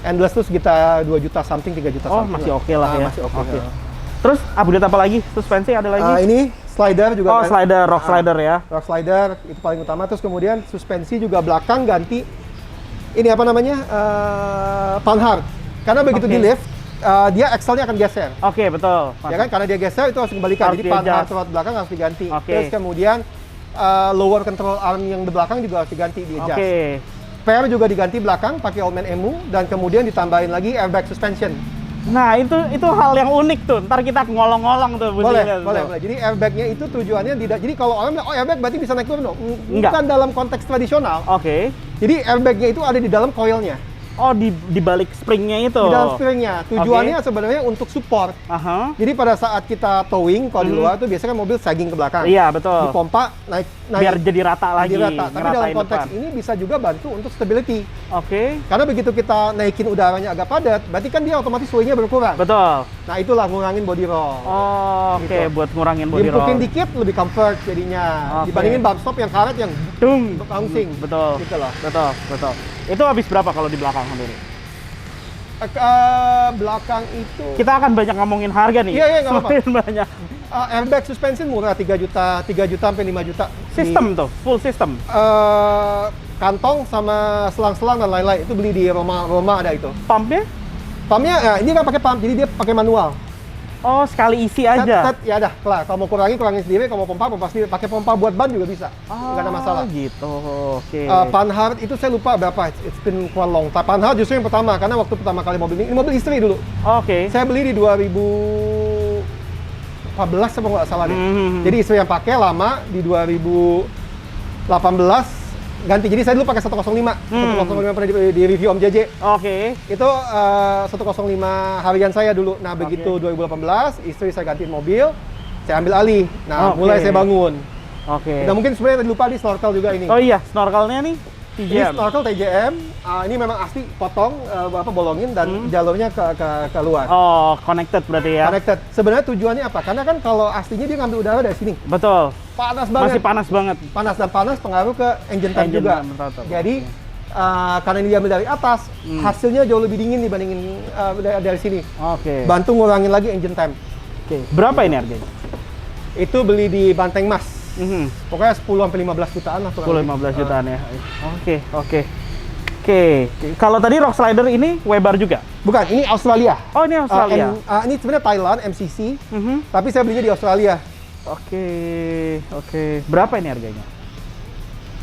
Endless tuh sekitar 2 juta something, 3 juta Oh, something. masih oke lah ya. Masih oke. Terus update apa lagi? Suspensi ada lagi? Ini slider juga. Oh, slider, rock slider ya. Rock slider itu paling utama. Terus kemudian suspensi juga belakang ganti. Ini apa namanya? Panhard. Karena begitu di lift, dia axle-nya akan geser. Oke, betul. Ya kan? Karena dia geser itu harus dikembalikan. Harus Jadi panhard di-adjust. rod belakang harus diganti. Oke. Terus kemudian lower control arm yang di belakang juga harus diganti, di-adjust. Oke. Pair juga diganti belakang pakai Allman EMU dan kemudian ditambahin lagi airbag suspension. Nah, itu hal yang unik tuh. Ntar kita ngolong-ngolong tuh bunyinya. Boleh. Jadi airbagnya itu tujuannya tidak. Jadi kalau orang bilang, oh airbag berarti bisa naik turun dong. Enggak. Bukan dalam konteks tradisional. Oke. Jadi airbagnya itu ada di dalam coilnya. Oh, di balik springnya itu. Di dalam springnya. Tujuannya sebenarnya untuk support. Aha. Jadi pada saat kita towing, kalau di luar tuh biasanya kan mobil sagging ke belakang. Iya, betul. Dipompa, naik. Biar jadi rata lagi. Jadi rata. Tapi dalam ngeratain konteks depan. ini bisa juga bantu untuk stability. Oke. Karena begitu kita naikin udaranya agak padat, berarti kan dia otomatis sway-nya berkurang. Betul. Nah itulah ngurangin body roll. Oh, oke, Gitu. buat ngurangin body roll. Diempukin dikit lebih comfort jadinya. Oke. Dibandingin bump stop yang karet yang Dung. bouncing. Betul. Gitu loh. Betul. Itu habis berapa kalau di belakang sendiri? Belakang itu kita akan banyak ngomongin harga nih. Iya, nggak apa-apa. Banyak. Airbag suspension murah 3 juta sampai 5 juta. Sistem tuh, full system. Kantong sama selang-selang dan lain-lain itu beli di Roma ada itu. Pumpnya? Pumpnya ya, ini nggak pakai pump, jadi dia pakai manual. Oh, sekali isi aja. Ya dah, kelar. Kalau mau kurangin sendiri, kalau mau pompa sendiri. Pakai pompa buat ban juga bisa. Nggak ada masalah. Gitu. Oke. Panhard itu saya lupa berapa. It's been quite long. Panhard justru yang pertama, karena waktu pertama kali mobil ini mobil istri dulu. Oke. Saya beli di 2014 apa nggak salah deh. Jadi istri yang pakai lama di 2018 ganti. Jadi saya dulu pakai 105. 105 pernah di review Om JJ. Oke. Itu 105 harian saya dulu. Nah, begitu 2018, istri saya gantiin mobil, saya ambil alih. Nah, mulai saya bangun. Oke. Nah, mungkin sebenarnya lupa di snorkel juga ini. Oh iya, snorkelnya nih TJM. Ini snorkel TJM. Ini memang asli potong, bolongin dan jalurnya ke luar. Oh, connected berarti ya? Connected. Sebenarnya tujuannya apa? Karena kan kalau aslinya dia ngambil udara dari sini. Betul. Panas banget. Masih panas banget. Panas dan panas pengaruh ke engine time juga. Jadi karena ini diambil dari atas, hasilnya jauh lebih dingin dibandingin dari sini. Oke. Bantu ngurangin lagi engine time. Oke. Berapa ini harganya? Itu beli di Banteng Mas. Pokoknya 10-15 jutaan lah. 10-15 jutaan ya. Oke. Kalau tadi Rock Slider ini Weber juga? Bukan, ini Australia. Oh, ini Australia. Ini sebenarnya Thailand, MCC. Tapi saya belinya di Australia. Oke. Berapa ini harganya?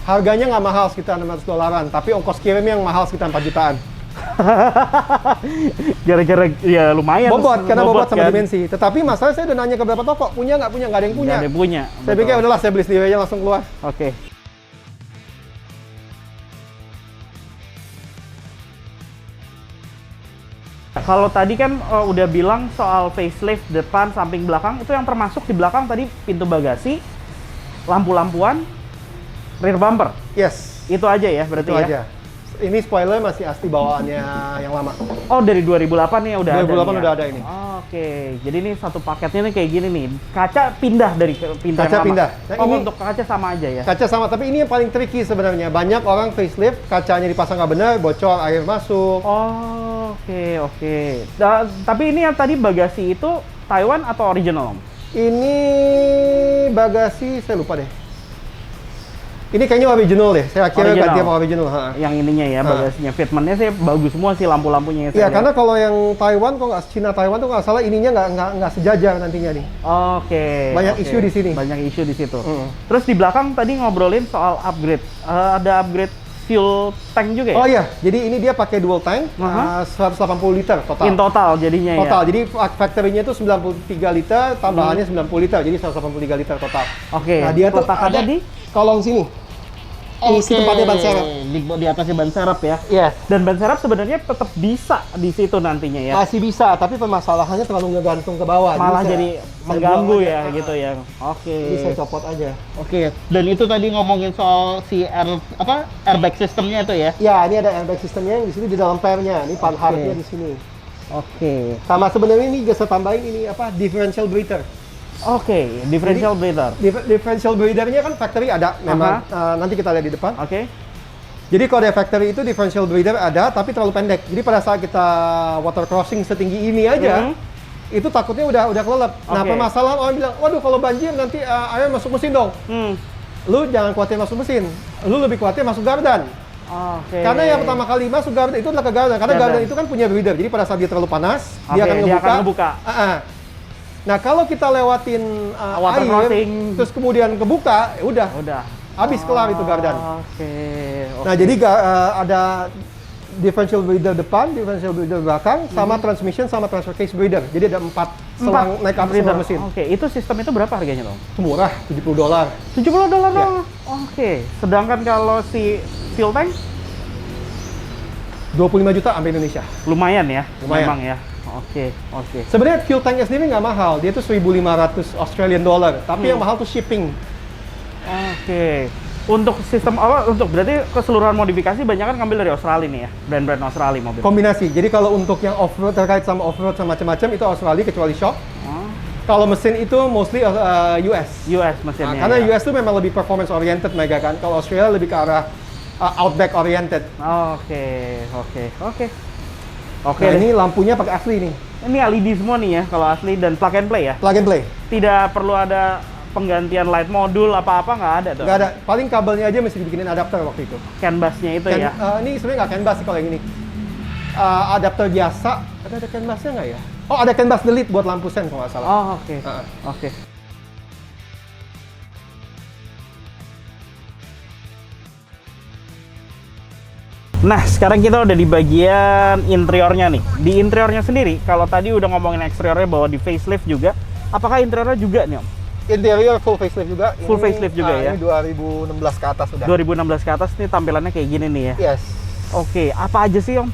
Harganya nggak mahal, sekitar $600, tapi ongkos kirim yang mahal sekitar 4 jutaan. Gara-gara ya lumayan. Karena bobot sama kan? dimensi. Tetapi masalah saya udah nanya ke beberapa toko, punya nggak ada yang punya. Nggak ada yang punya. Saya pikir udahlah saya beli sendiri aja langsung keluar. Oke. Kalau tadi kan udah bilang soal facelift depan, samping, belakang, itu yang termasuk di belakang tadi pintu bagasi, lampu-lampuan, rear bumper. Yes. Itu aja ya berarti itu ya? Aja. Ini spoiler masih asli bawaannya yang lama. Oh, dari 2008 nih udah 2008 ada. 2008 udah ada ini. Oke. Jadi ini satu paketnya nih kayak gini nih. Kaca pindah dari pintu kaca yang lama. pindah. Nah, ini ini untuk kaca sama aja ya? Kaca sama, tapi ini yang paling tricky sebenarnya. Banyak orang facelift, kacanya dipasang nggak benar, bocor, air masuk. Oh, oke. Tapi ini yang tadi bagasi itu Taiwan atau original, Om? Ini bagasi, saya lupa deh. Ini kayaknya original deh. Saya kira ganti sama original. Yang ininya ya, bagasinya. Fitmentnya sih bagus semua sih, lampu-lampunya. Iya, karena kalau yang Taiwan, kalau nggak Cina Taiwan tuh nggak salah, ininya nggak sejajar nantinya nih. Oke. Banyak isu di sini. Banyak isu di situ. Terus di belakang tadi ngobrolin soal upgrade. Ada upgrade fuel tank juga ya? Oh iya, jadi ini dia pakai dual tank, 180 liter total. In total jadinya ya? Total, jadi factory-nya itu 93 liter, tambahannya 90 liter, jadi 183 liter total. Oke, nah dia tuh ada di kolong sini. Isi tempatnya ban serep. Di atasnya ban serep ya? Yes. Dan ban serep sebenarnya tetap bisa di situ nantinya ya? Masih bisa, tapi permasalahannya terlalu ngegantung ke bawah. Malah jadi mengganggu ya gitu ya? Oke. Jadi saya copot aja. Oke. Dan itu tadi ngomongin soal si airbag sistemnya itu ya? Ya, ini ada airbag sistemnya yang di sini di dalam pairnya. Ini panhardnya di sini. Oke. Sama sebenarnya ini juga saya tambahin ini differential breather. Oke, differential breather. Differential breather-nya kan factory ada, memang nanti kita lihat di depan. Oke. Jadi kalau di factory itu differential breather ada, tapi terlalu pendek. Jadi pada saat kita water crossing setinggi ini aja, itu takutnya udah kelelep. Nah, permasalahan orang bilang, waduh kalau banjir nanti air masuk mesin dong. Lu jangan khawatir masuk mesin, lu lebih khawatir masuk gardan. Karena yang pertama kali masuk gardan itu adalah ke gardan, karena gardan itu kan punya breather. Jadi pada saat dia terlalu panas, dia akan ngebuka. Nah, kalau kita lewatin air, terus kemudian kebuka, ya udah. Habis kelar itu gardan. Nah, jadi ada differential breather depan, differential breather belakang, sama transmission, sama transfer case breather. Jadi ada 4 selang naik atas selang mesin. Oke, itu sistem itu berapa harganya, Bang? Itu murah, $70. $70 doang? Oke. Sedangkan kalau si fuel tank? 25 juta sampai Indonesia. Lumayan ya? Lumayan. Memang ya? Oke. Sebenarnya fuel tanknya sendiri nggak mahal, dia tuh $1.500 Australian dollar. Tapi yang mahal tuh shipping. Oke. Untuk sistem untuk berarti keseluruhan modifikasi banyak kan ngambil dari Australia nih ya, brand-brand Australia mobil. Kombinasi. Jadi kalau untuk yang off-road terkait sama off-road sama macam-macam itu Australia kecuali shock. Kalau mesin itu mostly US. US mesinnya. Karena US tuh memang lebih performance oriented mereka kan. Kalau Australia lebih ke arah outback oriented. Oke. Oke. Nah, ini lampunya pakai asli nih. Ini LED semua nih ya, kalau asli dan plug and play ya? Plug and play. Tidak perlu ada penggantian light modul apa-apa, nggak ada tuh? Nggak ada. Paling kabelnya aja mesti dibikinin adapter waktu itu. CAN busnya itu ya? Ini sebenarnya nggak CAN bus sih kalau yang ini. Adapter biasa. Ada CAN busnya nggak ya? Oh, ada CAN bus delete buat lampu sen kalau nggak salah. Oh, oke. Oke. Nah, sekarang kita udah di bagian interiornya nih. Di interiornya sendiri, kalau tadi udah ngomongin eksteriornya bahwa di facelift juga, apakah interiornya juga nih, Om? Interior full facelift juga. Full facelift juga ya? Ini 2016 ke atas sudah. 2016 ke atas nih tampilannya kayak gini nih ya? Yes. Oke, apa aja sih, Om?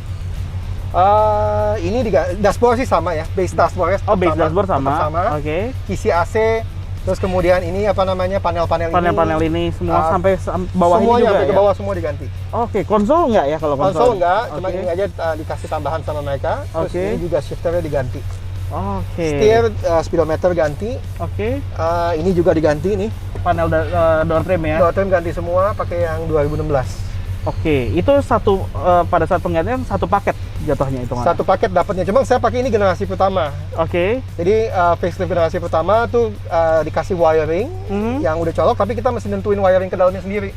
Ini dashboard sih sama ya, base dashboard. Oh, base dashboard sama. Oke. Kisi AC, terus kemudian ini apa namanya panel-panel ini semua sampai bawah ini juga semuanya sampai ke ya? bawah semua diganti. Oke, konsol nggak ya kalau konsol? Konsol nggak, cuma ini aja dikasih tambahan sama mereka. Terus ini juga shifternya diganti. Oke. Steer, speedometer ganti. Oke. Ini juga diganti nih. Panel door trim ya? Door trim ganti semua, pakai yang 2016. Oke, itu satu pada saat penggantian satu paket jatuhnya itu. Satu paket dapatnya, cuma saya pakai ini generasi pertama. Oke. Jadi facelift generasi pertama tuh dikasih wiring yang udah colok, tapi kita mesti nentuin wiring ke dalamnya sendiri.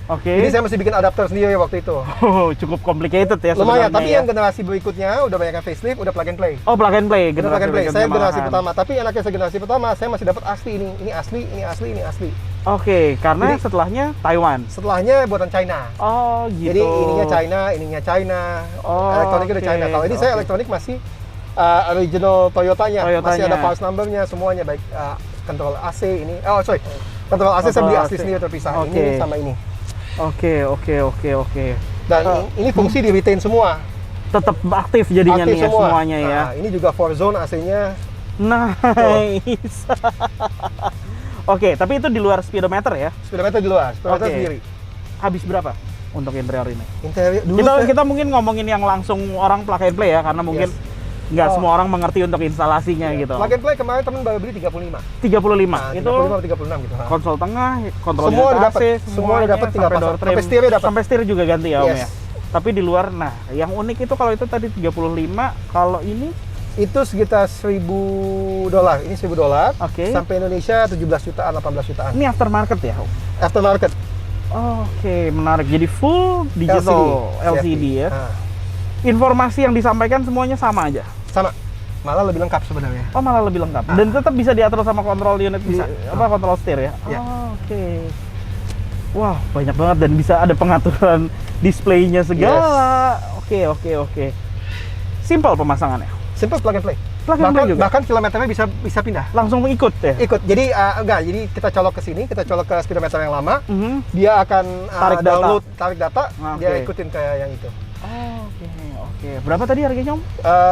Oke. Jadi saya mesti bikin adapter sendiri waktu itu. Oh, cukup complicated ya. Lumayan, tapi ya. yang generasi berikutnya udah banyak yang facelift, udah plug and play. Oh, plug and play. Plug and play. Saya generasi pertama, tapi enaknya saya generasi pertama, saya masih dapat asli ini. Ini asli, ini asli, ini asli. Oke, karena Jadi, setelahnya Taiwan. Setelahnya buatan China. Oh, gitu. Jadi ininya China. Oh, elektroniknya udah China. Kalau ini saya elektronik masih original Toyotanya. Masih ada parts numbernya semuanya, baik kontrol AC ini. Oh, sorry. Kontrol AC saya beli asli sendiri terpisah. Ini sama ini. Oke. Dan ini fungsi di retain semua. Tetap aktif jadinya aktif nih ya, semuanya ya. Nah, ini juga 4-zone AC-nya. Nice. Oke, tapi itu di luar speedometer ya? Speedometer di luar, speedometer sendiri. Habis berapa untuk interior ini? Interior dulu kita mungkin ngomongin yang langsung orang plug and play ya, karena mungkin nggak semua orang mengerti untuk instalasinya gitu. Plug and play kemarin temen baru beli 35. 35. Nah, itu 35 gitu. Konsol tengah, kontrol semua udah dapat. semua udah dapat, tinggal pasang. Sampai setirnya dapat. Sampai setir juga ganti ya, Om ya. Tapi di luar, nah, yang unik itu kalau itu tadi 35, kalau ini itu sekitar $1.000. Ini $1.000. Oke. Sampai Indonesia 17 jutaan, 18 jutaan. Ini aftermarket ya? Aftermarket. Oke, menarik. Jadi full digital LCD ya. Informasi yang disampaikan semuanya sama aja? Sama. Malah lebih lengkap sebenarnya. Oh, malah lebih lengkap. Dan tetap bisa diatur sama kontrol unit, bisa kontrol setir ya? Ya. Oke. Wah, banyak banget dan bisa ada pengaturan displaynya segala. Oke. Simple pemasangannya. Simple plug and play. Bahkan kilometernya bisa pindah. Langsung ikut ya? Ikut. Jadi jadi kita colok ke sini, kita colok ke speedometer yang lama, dia akan tarik data, dia ikutin kayak yang itu. Oke. Berapa tadi harganya, Om?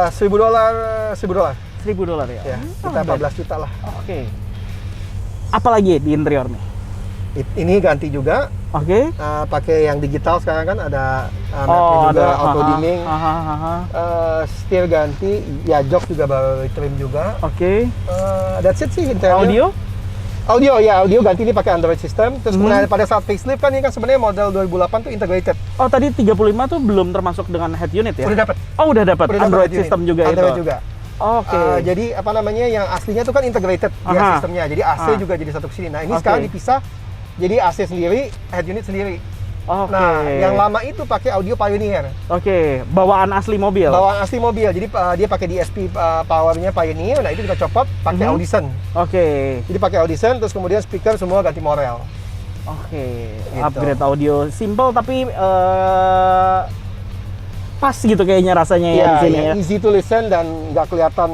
$1.000. $1.000 ya? Ya, kita 14 juta lah. Oke. Apalagi di interior nih? Ini ganti juga. Oke. Pakai yang digital sekarang kan ada mapnya juga, auto dimming. Setir ganti, ya jok juga baru trim juga. Oke. That's it sih interior. Audio ganti ini pakai Android system. Terus kemudian pada saat facelift kan ini kan sebenarnya model 2008 tuh integrated. Oh, tadi 35 tuh belum termasuk dengan head unit ya? Udah dapat. Oh, udah dapat Android system juga Android itu. juga. Oke. Jadi apa namanya yang aslinya tuh kan integrated dia sistemnya. Jadi AC juga jadi satu kesini. Nah, ini sekarang dipisah. Jadi AC sendiri, head unit sendiri. Oke. Nah, yang lama itu pakai audio Pioneer. Oke, bawaan asli mobil. Bawaan asli mobil. Jadi dia pakai DSP powernya Pioneer. Nah, itu kita copot pakai Audison. Oke. Jadi pakai Audison, terus kemudian speaker semua ganti Morel. Oke. Gitu. Upgrade audio simple tapi pas gitu kayaknya rasanya ya di sini ya. Easy to listen dan nggak kelihatan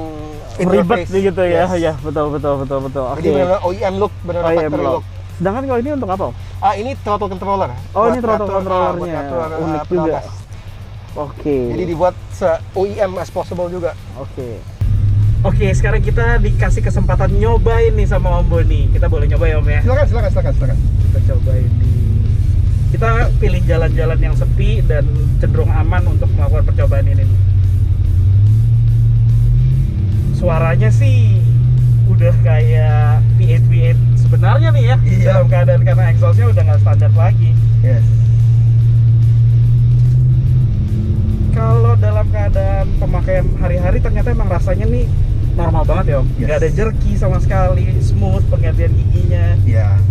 ribet gitu ya. Ya, betul. Jadi benar OEM look, benar factory look. Sedangkan kalau ini untuk apa? Ini throttle controller. Oh, ini throttle controllernya. Unik juga. Oke. Jadi dibuat OEM as possible juga. Oke, sekarang kita dikasih kesempatan nyobain nih sama Om Boni. Kita boleh nyoba ya, Om ya? Silakan. Kita cobain nih. Kita pilih jalan-jalan yang sepi dan cenderung aman untuk melakukan percobaan ini nih. Suaranya sih udah kayak V8 sebenarnya nih ya. Dalam keadaan karena exhaustnya udah nggak standar lagi. Yes. Kalau dalam keadaan pemakaian hari-hari ternyata emang rasanya nih normal banget ya Om. Yes. Nggak ada jerky sama sekali, smooth penggantian giginya. Iya.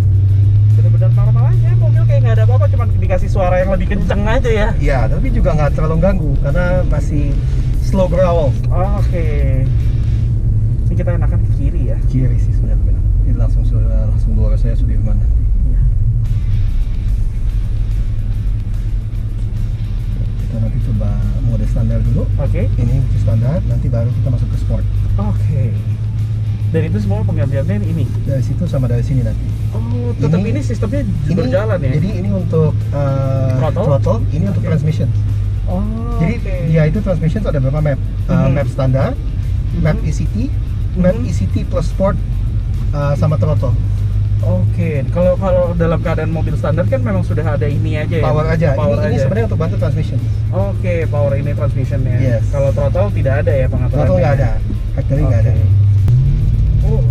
Benar-benar normal aja, mobil kayak nggak ada apa-apa, cuma dikasih suara yang lebih kenceng aja ya. Iya, tapi juga nggak terlalu ganggu karena masih slow growl. Oke. Ini kita enakan ke kiri ya. Kiri sih sebenarnya benar. Ini langsung luar saya Sudirman nanti. Iya. Kita nanti coba mode standar dulu. Oke. Ini standar, nanti baru kita masuk ke sport. Oke. Dan itu semua penggantiannya ini. Dari situ sama dari sini nanti. Oh, tetap ini sistemnya berjalan ya. Jadi ini untuk throttle, ini untuk transmission. Oh. Jadi dia itu transmission ada beberapa map. Map standar, map ECT, map ECT plus sport sama throttle. Oke, kalau dalam keadaan mobil standar kan memang sudah ada ini aja ya. Power aja. Power ini aja. sebenarnya untuk bantu transmission. Oke, power ini transmissionnya. Yes. Kalau throttle tidak ada ya pengaturannya. Throttle nggak ada, factory nggak ada.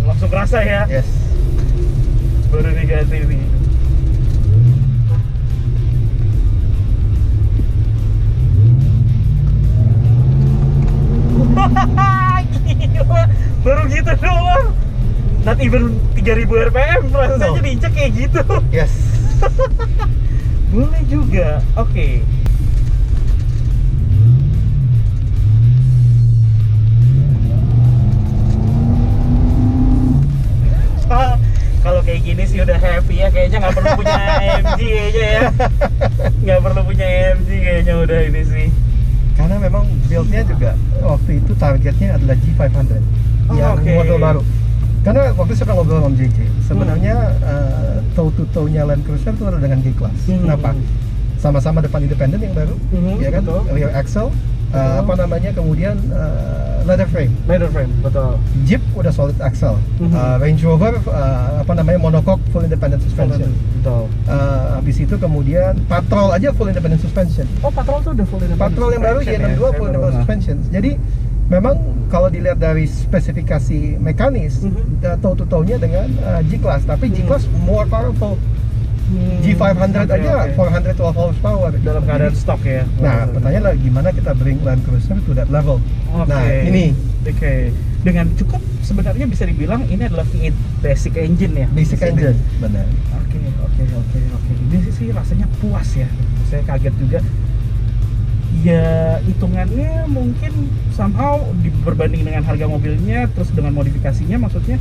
Langsung kerasa ya. Yes. Baru diganti nih. Gila, baru gitu doang. Not even 3000 rpm, rasanya diinjak kayak gitu. Yes. Boleh juga. Oke. Kalau kayak gini sih udah happy ya, kayaknya nggak perlu punya AMG aja ya. Nggak perlu punya AMG kayaknya udah ini sih. Karena memang build-nya juga waktu itu targetnya adalah G500 yang model baru. Karena waktu saya ngobrol sama JJ, sebenarnya toe-to-toe-nya Land Cruiser itu adalah dengan G-Class. Kenapa? Sama-sama depan independen yang baru, ya kan? Rear axle, kemudian leather frame. Leather frame, betul. Jeep udah solid axle. Range Rover monocoque full independent suspension. Betul. Habis itu kemudian Patrol aja full independent suspension. Oh, Patrol tuh udah full independent. Patrol yang baru Y62 full independent suspension. Jadi memang kalau dilihat dari spesifikasi mekanis, toe-to-toe-nya dengan G-Class, tapi G-Class more powerful. G500 aja 412 horsepower dalam keadaan stok ya. Nah, pertanyaan lagi gimana kita bring Land Cruiser to that level. Nah, ini dengan cukup sebenarnya bisa dibilang ini adalah V8 basic engine ya. Basic engine, benar. Oke. Ini sih rasanya puas ya. Saya kaget juga. Ya, hitungannya mungkin somehow berbanding dengan harga mobilnya terus dengan modifikasinya maksudnya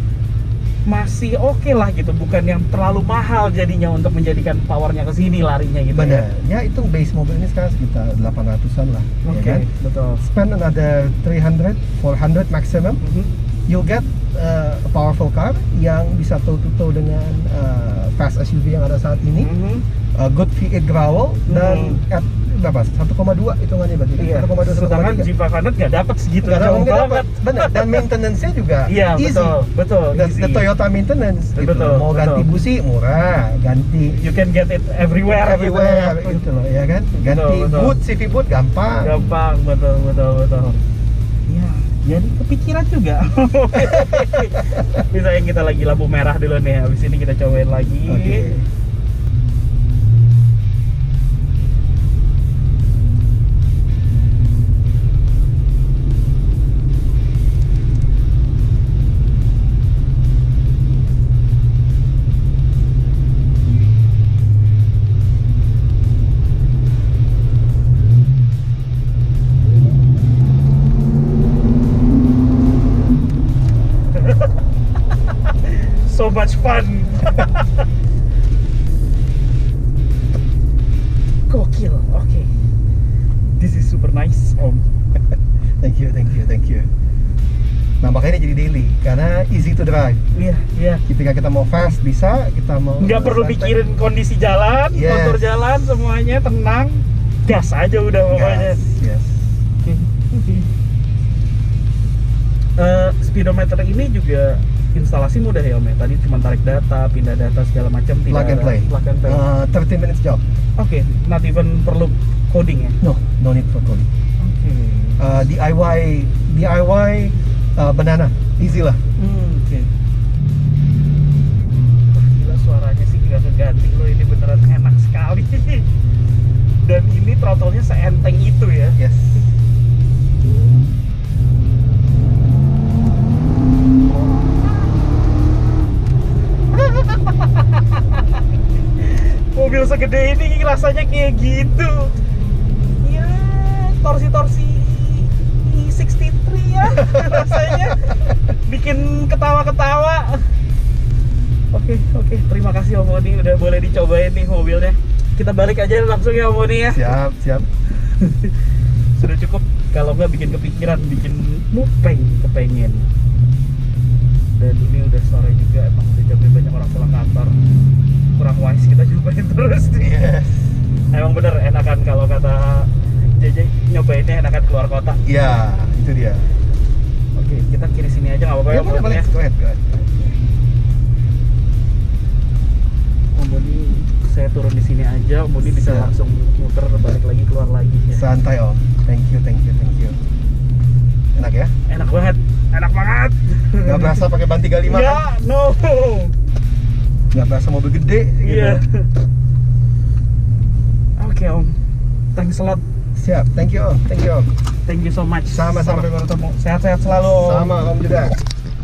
masih oke lah gitu, bukan yang terlalu mahal jadinya untuk menjadikan powernya ke sini larinya gitu. Benar. Ya itu base mobil ini sekarang sekitar 800-an lah. Oke, ya kan? betul. Spend another 300, 400 maximum. You'll get a powerful car yang bisa toe-to-toe dengan fast SUV yang ada saat ini. Good V8 growl dan at berapa? 1,2 hitungannya berarti. Iya. 1,2, sedangkan G500 nggak dapat segitu. Nggak dapat. Benar. Dan maintenance-nya juga easy. Betul. The Toyota maintenance. Gitu. Mau ganti busi murah, ganti. You can get it everywhere gitu loh, ya kan? Ganti boot, CV boot gampang. Betul. Ya, jadi kepikiran juga. Misalnya kita lagi lampu merah dulu nih, habis ini kita cobain lagi. So much fun. Gokil. Oke. This is super nice, Om. Thank you. Nah, makanya jadi daily karena easy to drive. Iya. Ketika kita mau fast bisa, kita mau nggak perlu pikirin kondisi jalan, kontur jalan, semuanya tenang, gas aja udah pokoknya. Yes. Speedometer ini juga instalasi mudah ya Om ya? Tadi cuma tarik data, pindah data segala macam, plug and play. 30 minutes job. Oke, not even perlu coding ya? No need for coding. DIY banana, easy lah. Oke. Wah, gila suaranya sih nggak keganti loh, ini beneran enak sekali. Dan ini throttle-nya seenteng itu ya? Yes. mobil segede ini rasanya kayak gitu. Ya, torsi-torsi 63 ya rasanya. Bikin ketawa-ketawa. Oke, terima kasih Om Moni udah boleh dicobain nih mobilnya. Kita balik aja langsung ya Om Moni ya. Siap. Sudah cukup, kalau nggak bikin kepikiran, bikin kepengen. Dan ini udah sore juga, emang udah jamnya banyak orang pulang kantor. Kurang wise kita nyobain terus nih. Yes. Emang bener enakan kalau kata JJ, nyobainnya enakan keluar kota. Iya, itu dia. Oke, kita kiri sini aja nggak apa-apa ya, boleh. ya. Go ahead. Om Boni, saya turun di sini aja. Om Boni bisa langsung muter balik lagi, keluar lagi ya. Santai Om. Thank you. Enak ya? Enak banget. Gak berasa pakai ban 35 ya, kan? no. Gak berasa mobil gede gitu. Iya. Oke Om, thanks a lot. Siap, thank you Om. Thank you so much. Sama-sama. Sampai bertemu. Sehat-sehat selalu. Sama Om juga.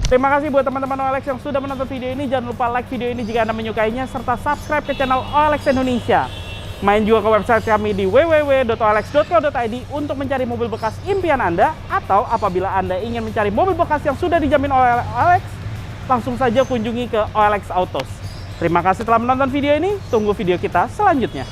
Terima kasih buat teman-teman OLX yang sudah menonton video ini. Jangan lupa like video ini jika Anda menyukainya, serta subscribe ke channel OLX Indonesia. Main juga ke website kami di www.olx.co.id untuk mencari mobil bekas impian Anda, atau apabila Anda ingin mencari mobil bekas yang sudah dijamin oleh OLX, langsung saja kunjungi ke OLX Autos. Terima kasih telah menonton video ini. Tunggu video kita selanjutnya.